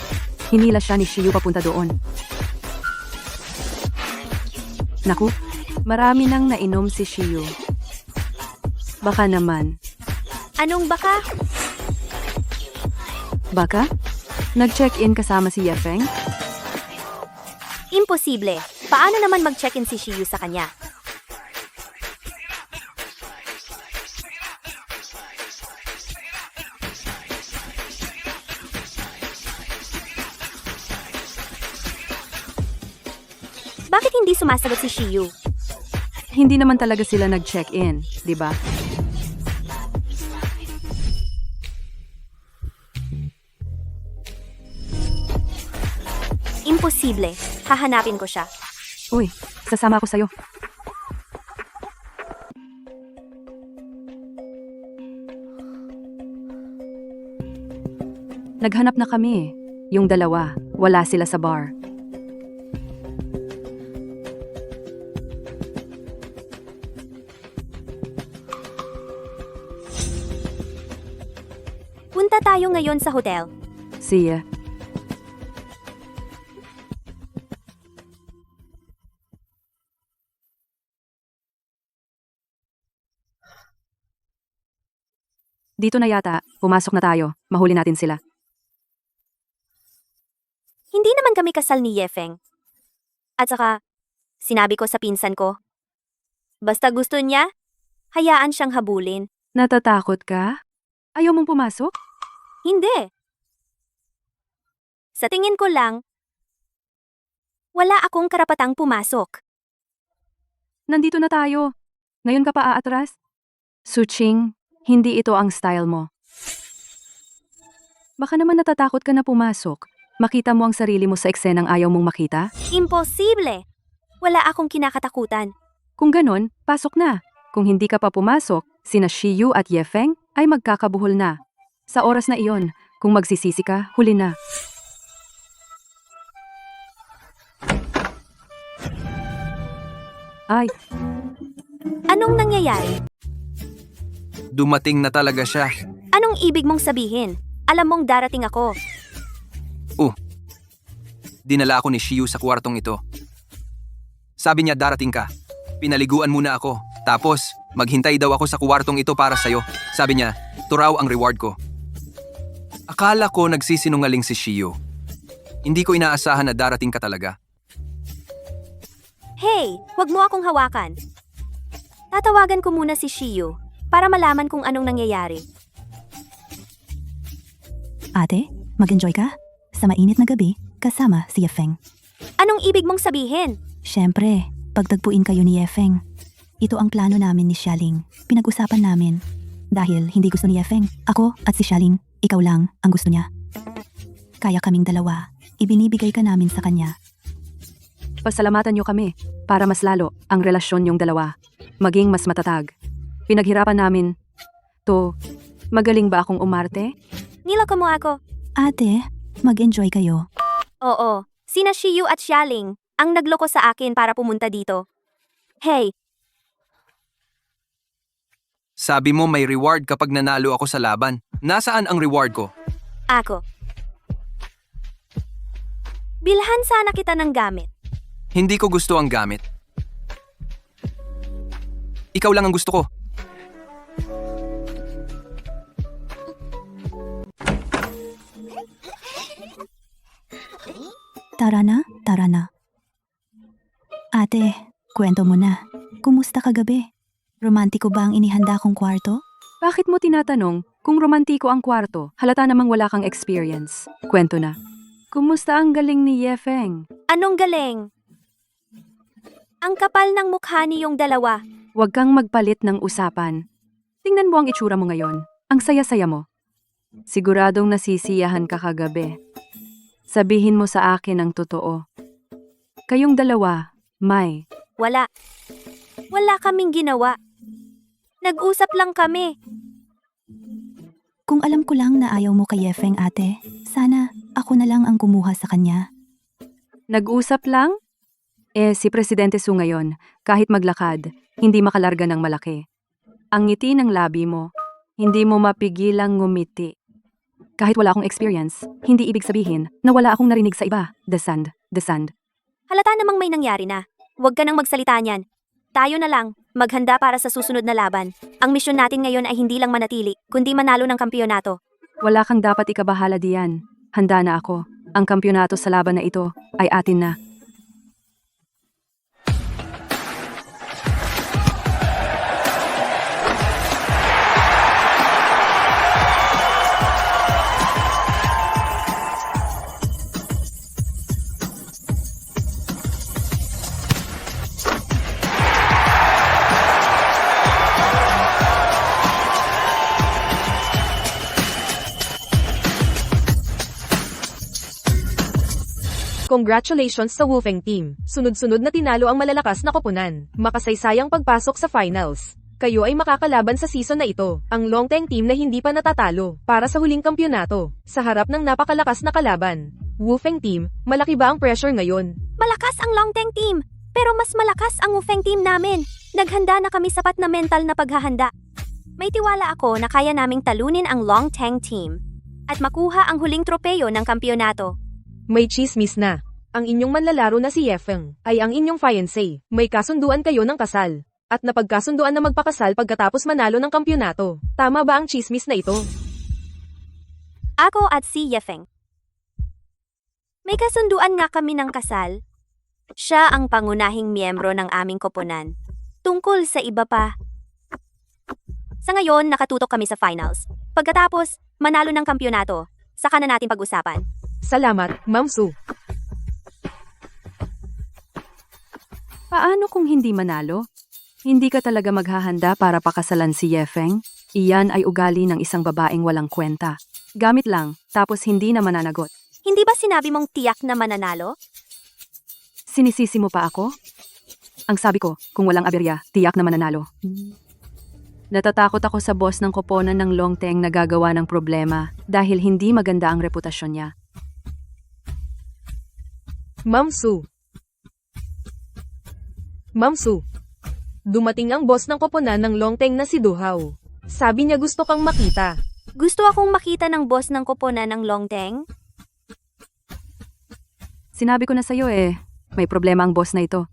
hinila siya ni Shiyu papunta doon. Naku, marami nang nainom si Shiyu. Baka naman. Anong baka? Baka? Nag-check-in kasama si Yefeng? Imposible. Paano naman mag-check-in si Shiyu sa kanya? Bakit hindi sumasagot si Shiyu? Hindi naman talaga sila nag-check-in, di ba? Imposible. Hahanapin ko siya. Uy, sasama ako sa'yo. Naghanap na kami. Yung dalawa, wala sila sa bar. Punta tayo ngayon sa hotel. See ya. Dito na yata. Pumasok na tayo. Mahuli natin sila. Hindi naman kami kasal ni Yefeng. At saka, sinabi ko sa pinsan ko, basta gusto niya, hayaan siyang habulin. Natatakot ka? Ayaw mong pumasok? Hindi. Sa tingin ko lang, wala akong karapatang pumasok. Nandito na tayo. Ngayon ka pa aatras? Suching, hindi ito ang style mo. Baka naman natatakot ka na pumasok. Makita mo ang sarili mo sa eksenang ayaw mong makita? Imposible. Wala akong kinakatakutan. Kung ganon, pasok na. Kung hindi ka pa pumasok, sina Shiyu at Yefeng ay magkakabuhol na. Sa oras na iyon, kung magsisisi ka, huli na. Ay, Anong nangyayari? Dumating na talaga siya. Anong ibig mong sabihin? Alam mong darating ako. Dinala ako ni Shiyu sa kwartong ito. Sabi niya darating ka. Pinaliguan muna ako. Tapos, maghintay daw ako sa kwartong ito para sa'yo. Sabi niya, ito raw ang reward ko. Akala ko nagsisinungaling si Shiyu. Hindi ko inaasahan na darating ka talaga. Hey, wag mo akong hawakan. Tatawagan ko muna si Shiyu para malaman kung anong nangyayari. Ate, mag-enjoy ka? Sa mainit na gabi, kasama si Yefeng. Anong ibig mong sabihin? Siyempre, pagtagpuin kayo ni Yefeng. Ito ang plano namin ni Xialing. Pinag-usapan namin. Dahil hindi gusto ni Yefeng, ako at si Xialing, ikaw lang ang gusto niya. Kaya kaming dalawa, ibinibigay ka namin sa kanya. pasalamatan niyo kami para mas lalo ang relasyon niyong dalawa. Maging mas matatag. Pinaghirapan namin. To, magaling ba akong umarte? Niloko mo ako. Ate, mag-enjoy kayo. Oo, sina Shiyu at Xialing ang nagloko sa akin para pumunta dito. Hey, Sabi mo may reward kapag nanalo ako sa laban. Nasaan ang reward ko? ako. Bilhan sana kita ng gamit. Hindi ko gusto ang gamit. Ikaw lang ang gusto ko. Tara na, tara na. Ate, kwento mo na. Kumusta kagabi? Romantiko ba ang inihanda kong kwarto? Bakit mo tinatanong kung romantiko ang kwarto? Halata namang wala kang experience. Kwento na. Kumusta ang galing ni Yefeng? Anong galing? Ang kapal ng mukha niyong dalawa. Huwag kang magpalit ng usapan. Tingnan mo ang itsura mo ngayon. Ang saya-saya mo. Siguradong nasisiyahan ka kagabi. Sabihin mo sa akin ang totoo. Kayong dalawa, May. Wala. Wala kaming ginawa. Nag-usap lang kami. Kung Kung alam ko lang na ayaw mo kay Yefeng ate, sana ako na lang ang kumuha sa kanya. Nag-usap lang? Si Presidente Su ngayon, kahit maglakad, hindi makalarga ng malaki. Ang ngiti ng labi mo, hindi mo mapigilang ngumiti. Kahit wala akong experience, hindi ibig sabihin na wala akong narinig sa iba. The sand. Halata namang may nangyari na. Huwag ka nang magsalita niyan. Tayo na lang, maghanda para sa susunod na laban. Ang misyon natin ngayon ay hindi lang manatili, kundi manalo ng kampiyonato. Wala kang dapat ikabahala diyan. Handa na ako. Ang kampyonato sa laban na ito ay atin na. Congratulations sa Wufeng team. Sunod-sunod na tinalo ang malalakas na koponan. Makasaysayang pagpasok sa finals. Kayo ay makakalaban sa season na ito, ang Longteng team na hindi pa natatalo, para sa huling kampyonato, sa harap ng napakalakas na kalaban. Wufeng team, malaki ba ang pressure ngayon? Malakas ang Longteng team, pero mas malakas ang Wufeng team namin. Naghanda na kami sapat na mental na paghahanda. May tiwala ako na kaya naming talunin ang Longteng team at makuha ang huling tropeyo ng kampyonato. May chismis na. Ang inyong manlalaro na si Yefeng ay ang inyong fiancé. May kasunduan kayo ng kasal. At napagkasunduan na magpakasal pagkatapos manalo ng kampyonato. Tama ba ang chismis na ito? Ako at si Yefeng. May kasunduan nga kami ng kasal. Siya ang pangunahing miyembro ng aming koponan. Tungkol sa iba pa. Sa ngayon, nakatutok kami sa finals. Pagkatapos, manalo ng kampyonato. Saka na natin pag-usapan. Salamat, Ma'am Su. Paano kung hindi manalo? Hindi ka talaga maghahanda para pakasalan si Yefeng? Iyan ay ugali ng isang babaeng walang kwenta. Gamit lang, tapos hindi na mananagot. Hindi ba sinabi mong tiyak na mananalo? Sinisisi mo pa ako? Ang sabi ko, kung walang aberya, tiyak na mananalo. Natatakot ako sa boss ng koponan ng Longteng na gagawa ng problema dahil hindi maganda ang reputasyon niya. Ma'am Su. Ma'am Su. Dumating ang boss ng koponan ng Longteng na si Duhao. Sabi niya gusto kang makita. Gusto akong makita ng boss ng koponan ng Longteng? Sinabi ko na sa'yo may problema ang boss na ito.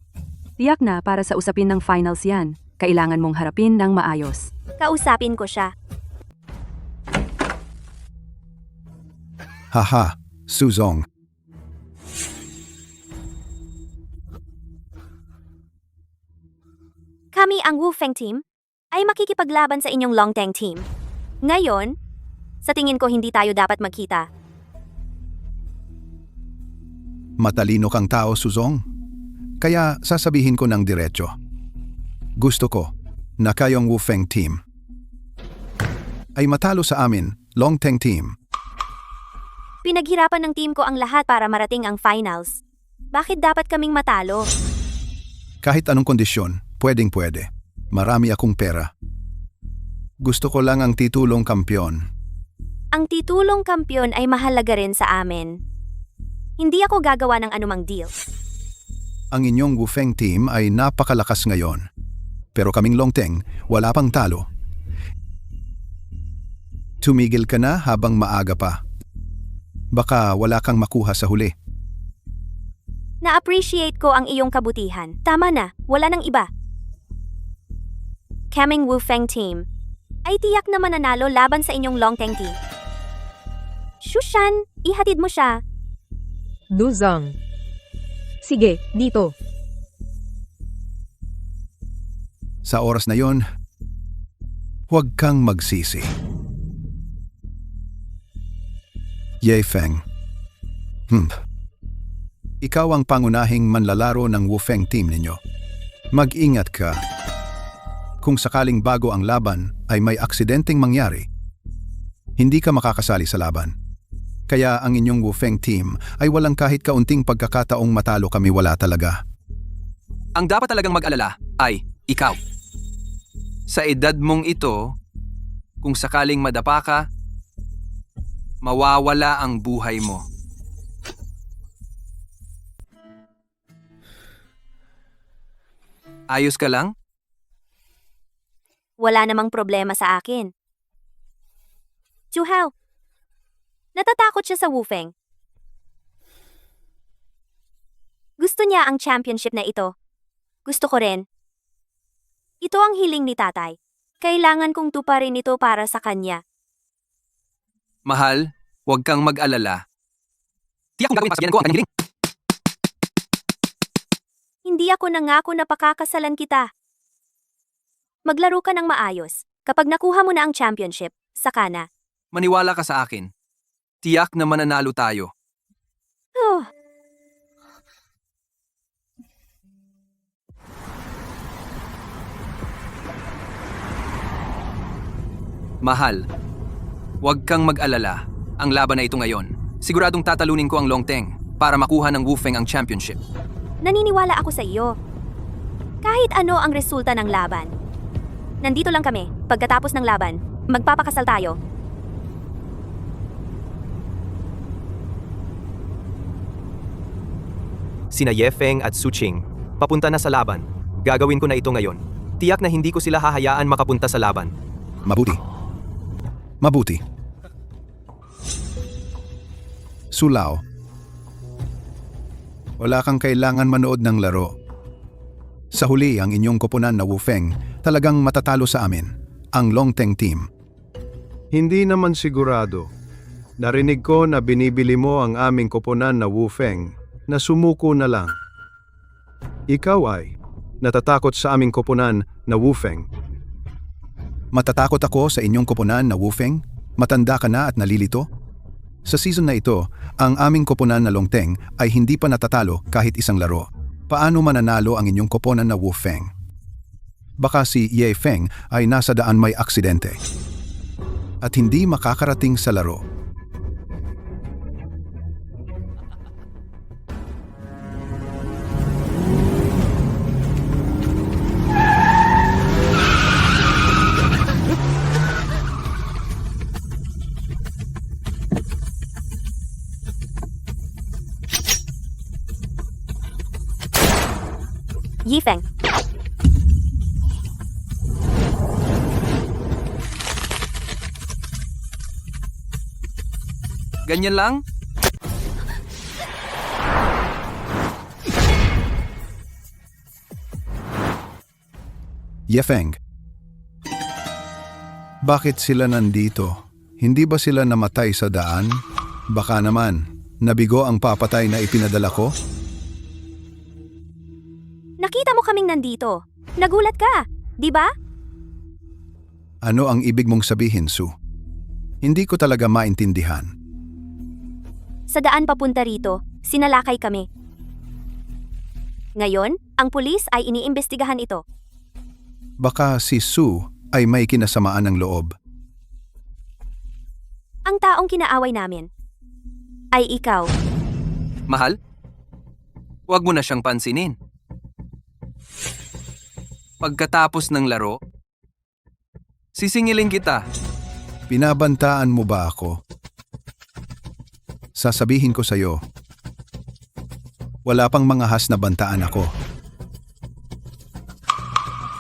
Tiyak na para sa usapin ng finals yan. Kailangan mong harapin ng maayos. Kausapin ko siya. Haha, Suzong. Kami ang Wufeng team ay makikipaglaban sa inyong Longteng team. Ngayon, sa tingin ko hindi tayo dapat magkita. Matalino kang tao, Suzong. Kaya sasabihin ko ng diretso. Gusto ko na kayong Wufeng team ay matalo sa amin, Longteng team. Pinaghirapan ng team ko ang lahat para marating ang finals. Bakit dapat kaming matalo? Kahit anong kondisyon, pwedeng-pwede. Marami akong pera. Gusto ko lang ang titulong kampyon. Ang titulong kampyon ay mahalaga rin sa amin. Hindi ako gagawa ng anumang deal. Ang inyong Wufeng team ay napakalakas ngayon. Pero kaming Longteng, wala pang talo. Tumigil ka na habang maaga pa. Baka wala kang makuha sa huli. Na-appreciate ko ang iyong kabutihan. Tama na, wala nang iba. Kaming Wufeng team ay tiyak na mananalo laban sa inyong Longteng team. Shushan, ihatid mo siya. Duzang. Sige, dito. Sa oras na yon, huwag kang magsisi. Yefeng. Ikaw ang pangunahing manlalaro ng Wufeng team ninyo. Mag-ingat ka. Kung sakaling bago ang laban ay may aksidenteng mangyari, hindi ka makakasali sa laban. Kaya ang inyong Wufeng team ay walang kahit kaunting pagkakataong matalo kami, wala talaga. Ang dapat talagang mag-alala ay ikaw. Sa edad mong ito, kung sakaling madapa ka, Mawawala ang buhay mo. Ayos ka lang? Wala namang problema sa akin. Chuhao, natatakot siya sa Wufeng. Gusto niya ang championship na ito. Gusto ko rin. Ito ang hiling ni tatay. Kailangan kong tuparin ito para sa kanya. Mahal, huwag kang mag-alala. Tiyak kong gagawin para sabihan ko ang kanyang hiling. Hindi ako nangako na pakakasalan kita. Maglaro ka ng maayos. Kapag nakuha mo na ang championship, saka na. Maniwala ka sa akin. Tiyak na mananalo tayo. Oh, Mahal, huwag kang mag-alala. Ang laban na ito ngayon. Siguradong tatalunin ko ang Longteng para makuha ng Wufeng ang championship. naniniwala ako sa iyo. Kahit ano ang resulta ng laban. Nandito lang kami. Pagkatapos ng laban, magpapakasal tayo. Sina Yefeng at Suching, papunta na sa laban. Gagawin ko na ito ngayon. Tiyak na hindi ko sila hahayaan makapunta sa laban. Mabuti. Mabuti. Sulao. Wala kang kailangan manood ng laro. Sa huli, ang inyong koponan na Wufeng talagang matatalo sa amin, ang Longteng team. Hindi naman sigurado. Narinig ko na binibili mo ang aming koponan na Wufeng na sumuko na lang. Ikaw ay natatakot sa aming koponan na Wufeng. Matatakot ako sa inyong koponan na Wufeng? Matanda ka na at nalilito? Sa season na ito, ang aming koponan na Longteng ay hindi pa natatalo kahit isang laro. Paano mananalo ang inyong koponan na Wufeng? Baka si Ye Feng ay nasa daan may aksidente at hindi makakarating sa laro. Yifeng, Ganyan lang? Yefeng. Bakit sila nandito? Hindi ba sila namatay sa daan? Baka naman, nabigo ang papatay na ipinadala ko? nakita mo kaming nandito. Nagulat ka, di ba? Ano ang ibig mong sabihin, Su? Hindi ko talaga maintindihan. Sa daan papunta rito, sinalakay kami. Ngayon, ang pulis ay iniimbestigahan ito. Baka si Su ay may kinasamaan ng loob. Ang taong kinaaway namin ay ikaw. Mahal? Huwag mo na siyang pansinin. Pagkatapos ng laro, sisingilin kita. Binabantaan mo ba ako? Sasabihin ko sa'yo, wala pang mga has na bantaan ako.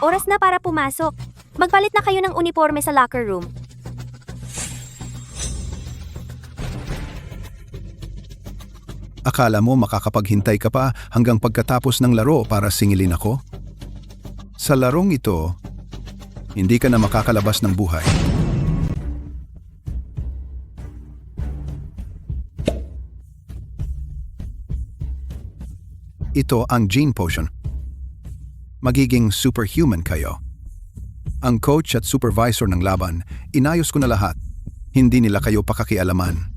Oras na para pumasok. Magpalit na kayo ng uniforme sa locker room. Akala mo makakapaghintay ka pa hanggang pagkatapos ng laro para singilin ako? Sa larong ito, hindi ka na makakalabas ng buhay. Ito ang Gene Potion. Magiging superhuman kayo. Ang coach at supervisor ng laban, inayos ko na lahat. Hindi nila kayo pakakialaman.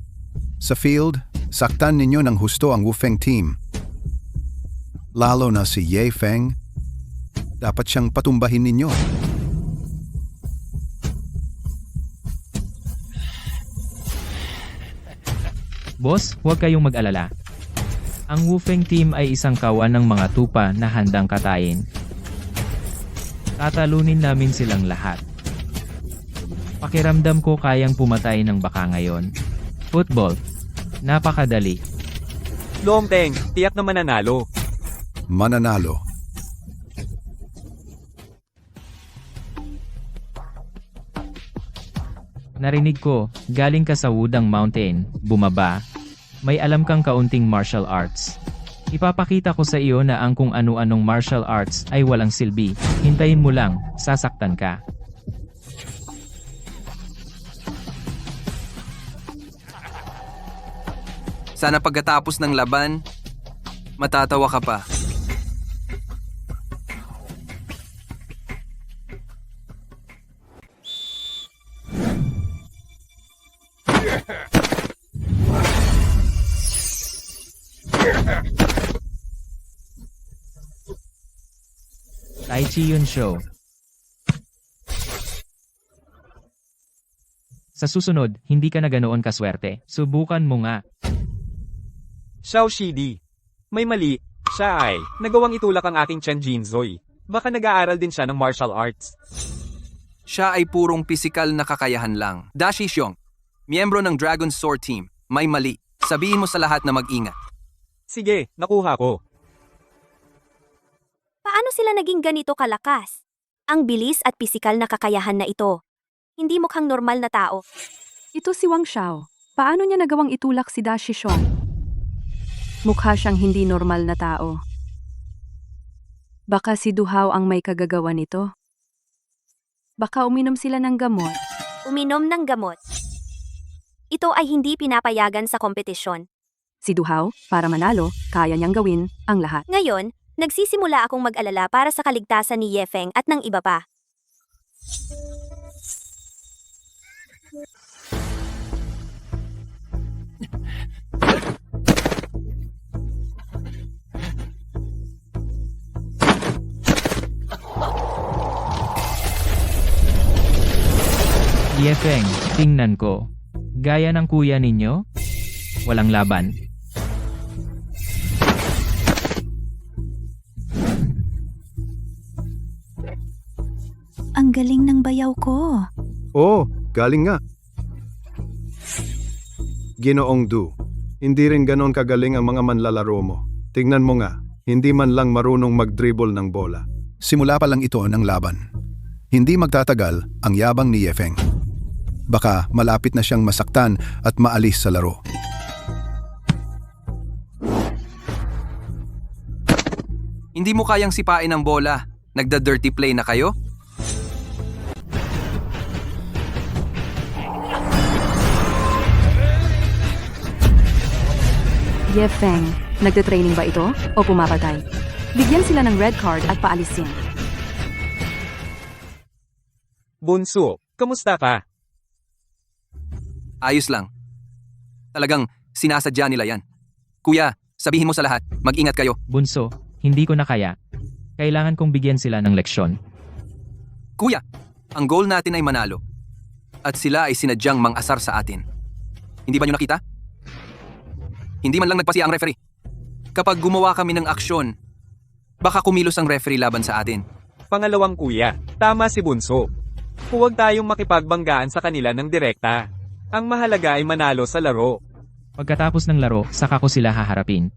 Sa field, saktan ninyo ng husto ang Wufeng team. Lalo na si Ye Feng, dapat siyang patumbahin ninyo. Boss, huwag kayong mag-alala. Ang Wufeng team ay isang kawan ng mga tupa na handang katayin. Tatalunin namin silang lahat. Pakiramdam ko kayang pumatay ng baka ngayon. Football. Napakadali. Longteng, tiyak na mananalo. Mananalo. Narinig ko, galing ka sa Wudang Mountain, bumaba. May alam kang kaunting martial arts. Ipapakita ko sa iyo na ang kung ano-anong martial arts ay walang silbi. Hintayin mo lang, sasaktan ka. Sana pagkatapos ng laban, matatawa ka pa. Tai Chi Yun Show. Sa susunod, hindi ka na ganoon kaswerte. Subukan mo nga. Xiao Shidi. May mali, siya ay nagawang itulak ang aking Chen Jinzoy. Baka nag-aaral din siya ng martial arts. Siya ay purong pisikal na kakayahan lang. Dashi Xiong, miyembro ng Dragon Sword Team, may mali. Sabihin mo sa lahat na mag-ingat. Sige, nakuha ko. Paano sila naging ganito kalakas? Ang bilis at pisikal na kakayahan na ito. Hindi mukhang normal na tao. Ito si Wang Xiao. Paano niya nagawang itulak si Dashi Xiong? Mukha siyang hindi normal na tao. Baka si Du Hao ang may kagagawa nito. Baka uminom sila ng gamot. Uminom ng gamot. Ito ay hindi pinapayagan sa kompetisyon. Si Du Hao, para manalo, kaya niyang gawin ang lahat. Ngayon, nagsisimula akong mag-alala para sa kaligtasan ni Ye Feng at ng iba pa. Ye Feng, tingnan ko. Gaya ng kuya ninyo? Walang laban. Ang galing ng bayaw ko. Oo, galing nga. Ginoong Du, hindi rin ganon kagaling ang mga manlalaro mo. Tingnan mo nga, hindi man lang marunong mag-dribble ng bola. Simula pa lang ito ng laban. Hindi magtatagal ang yabang ni Ye Feng. Baka malapit na siyang masaktan at maalis sa laro. Hindi mo kayang sipain ang bola. Nagda-dirty play na kayo? Ye Feng, nagte-training ba ito o pumapatay? Bigyan sila ng red card at paalisin. Bunso, kamusta ka? Ayos lang. Talagang sinasadya nila yan. Kuya, sabihin mo sa lahat, mag-ingat kayo. Bunso, hindi ko na kaya. Kailangan kong bigyan sila ng leksyon. Kuya, ang goal natin ay manalo. At sila ay sinadyang mang-asar sa atin. Hindi ba nyo nakita? Hindi man lang nagpasiya ang referee. Kapag gumawa kami ng aksyon, baka kumilos ang referee laban sa atin. Pangalawang kuya, tama si Bunso. Huwag tayong makipagbanggaan sa kanila ng direkta. Ang mahalaga ay manalo sa laro. Pagkatapos ng laro, saka ko sila haharapin.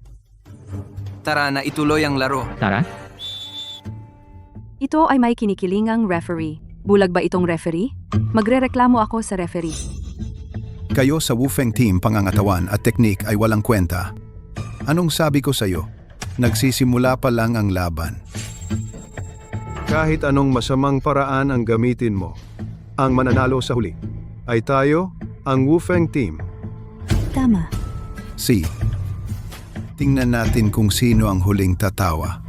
Tara na ituloy ang laro. Tara? Ito ay may kinikilingang referee. Bulag ba itong referee? Magrereklamo ako sa referee. Kayo sa Wu Feng team pangangatawan at teknik ay walang kwenta. Anong sabi ko sa'yo? Nagsisimula pa lang ang laban. Kahit anong masamang paraan ang gamitin mo, ang mananalo sa huli ay tayo, ang Wu Feng team. Tama. C. Tingnan natin kung sino ang huling tatawa.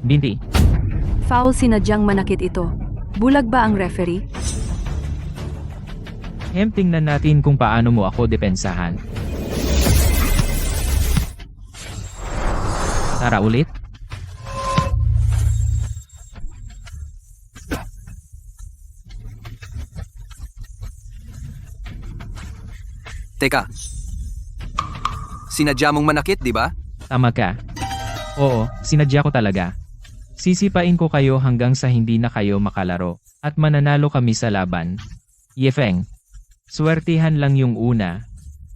Binti. Foul, sinadyang manakit ito. Bulag ba ang referee? Tingnan natin kung paano mo ako depensahan. Tara ulit. Teka. Sinadya mong manakit, di ba? Tama ka. Oo, sinadya ko talaga. Sisipain ko kayo hanggang sa hindi na kayo makalaro, at mananalo kami sa laban. Yefeng, swertihan lang yung una.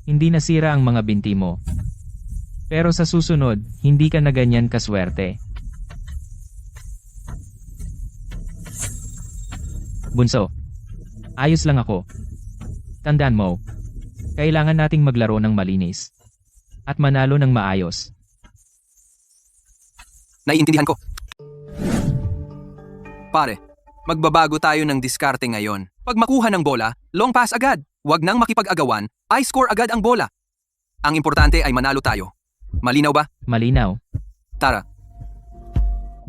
Hindi nasira ang mga binti mo. Pero sa susunod, hindi ka na ganyan kaswerte. Bunso, ayos lang ako. Tandaan mo, kailangan nating maglaro ng malinis. At manalo ng maayos. Naiintindihan ko. Pare, magbabago tayo ng diskarte ngayon. Pag makuha ng bola, long pass agad. Huwag nang makipag-agawan, i-score agad ang bola. Ang importante ay manalo tayo. Malinaw ba? Malinaw. Tara.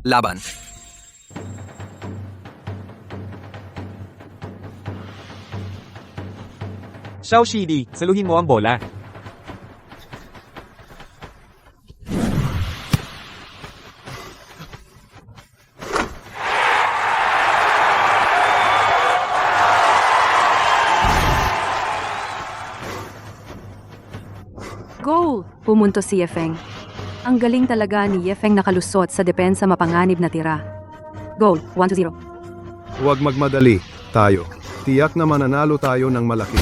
Laban. Xiao Shidi, saluhin mo ang bola. Goal! Pumunto si Yefeng. Ang galing talaga ni Yefeng nakalusot sa depensa mapanganib na tira. Goal, 1-0. Huwag magmadali, tayo. Tiyak na mananalo tayo ng malaki.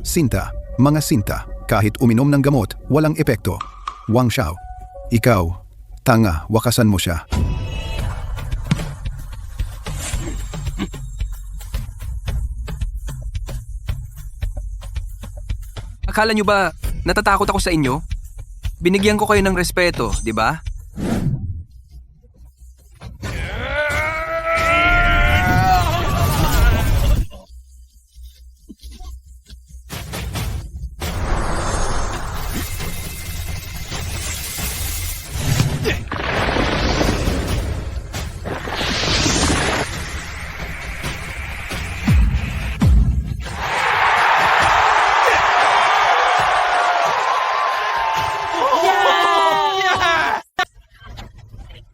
Sinta, mga sinta, kahit uminom ng gamot, walang epekto. Wang Xiao, ikaw, tanga, wakasan mo siya. Akala nyo ba natatakot ako sa inyo? Binigyan ko kayo ng respeto, di ba?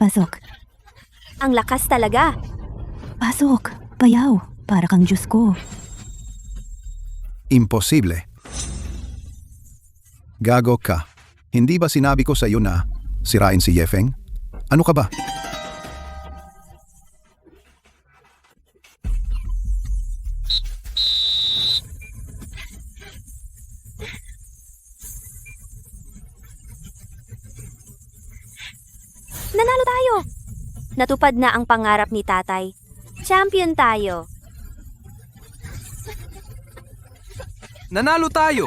Pasok. Ang lakas talaga. Pasok. Bayaw. Para kang Diyos ko. Imposible. Gago ka. Hindi ba sinabi ko sa iyo na sirain si Yefeng? Ano ka ba? Nanalo tayo! Natupad na ang pangarap ni tatay. Champion tayo. Nanalo tayo!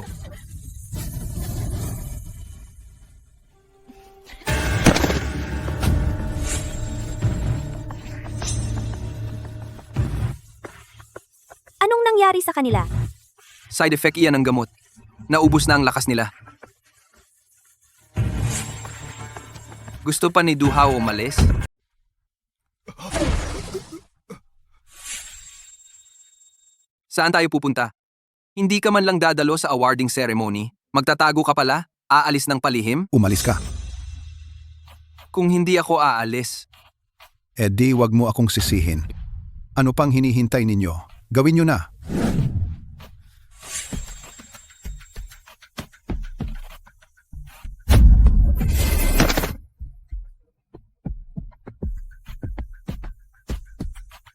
Anong nangyari sa kanila? Side effect iyan ng gamot. Naubos na ang lakas nila. Gusto pa ni Duhao umalis? Saan tayo pupunta? Hindi ka man lang dadalo sa awarding ceremony? Magtatago ka pala? Aalis ng palihim? Umalis ka. Kung hindi ako aalis, Eh di wag mo akong sisihin. Ano pang hinihintay ninyo? Gawin nyo na.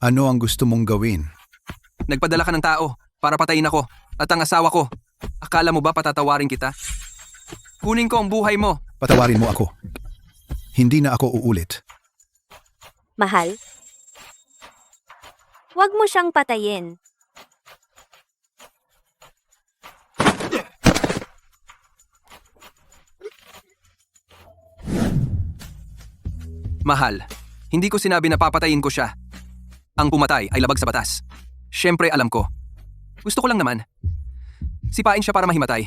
Ano ang gusto mong gawin? nagpadala ka ng tao para patayin ako at ang asawa ko. Akala mo ba patatawarin kita? Kunin ko ang buhay mo. Patawarin mo ako. Hindi na ako uulit. Mahal? Huwag mo siyang patayin. Mahal, hindi ko sinabi na papatayin ko siya. Ang pumatay ay labag sa batas. Siyempre alam ko. Gusto ko lang naman. Sipain siya para mahimatay.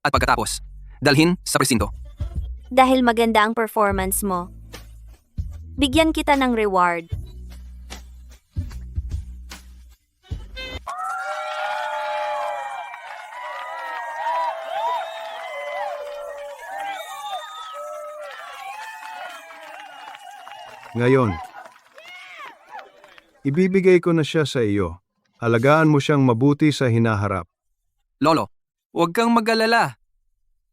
At pagkatapos, dalhin sa presinto. Dahil maganda ang performance mo, bigyan kita ng reward. Ngayon, ibibigay ko na siya sa iyo. Alagaan mo siyang mabuti sa hinaharap. Lolo, huwag kang mag-alala.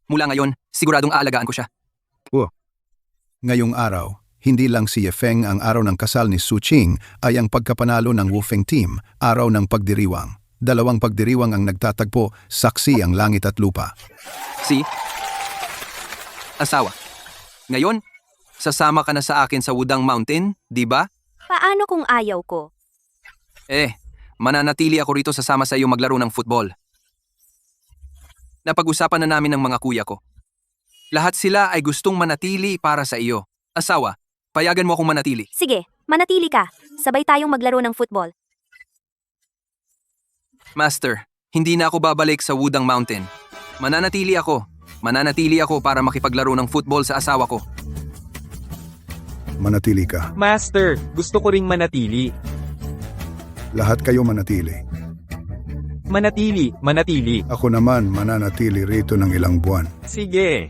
Mula ngayon, Siguradong aalagaan ko siya. Ngayong araw, hindi lang si Yefeng ang araw ng kasal ni Su Qing ay ang pagkapanalo ng Wufeng Team, araw ng pagdiriwang. Dalawang pagdiriwang ang nagtatagpo, saksi ang langit at lupa. Si? Asawa. Ngayon, sasama ka na sa akin sa Wudang Mountain, di ba? Paano kung ayaw ko? Mananatili ako rito sasama sa iyo maglaro ng football. Napag-usapan na namin ng mga kuya ko. Lahat sila ay gustong manatili para sa iyo. Asawa, payagan mo akong manatili. Sige, manatili ka. Sabay tayong maglaro ng football. Master, hindi na ako babalik sa Wudang Mountain. Mananatili ako. Mananatili ako para makipaglaro ng football sa asawa ko. Manatili ka. Master, gusto ko ring manatili. Lahat kayo manatili. Manatili. Ako naman mananatili rito ng ilang buwan. Sige.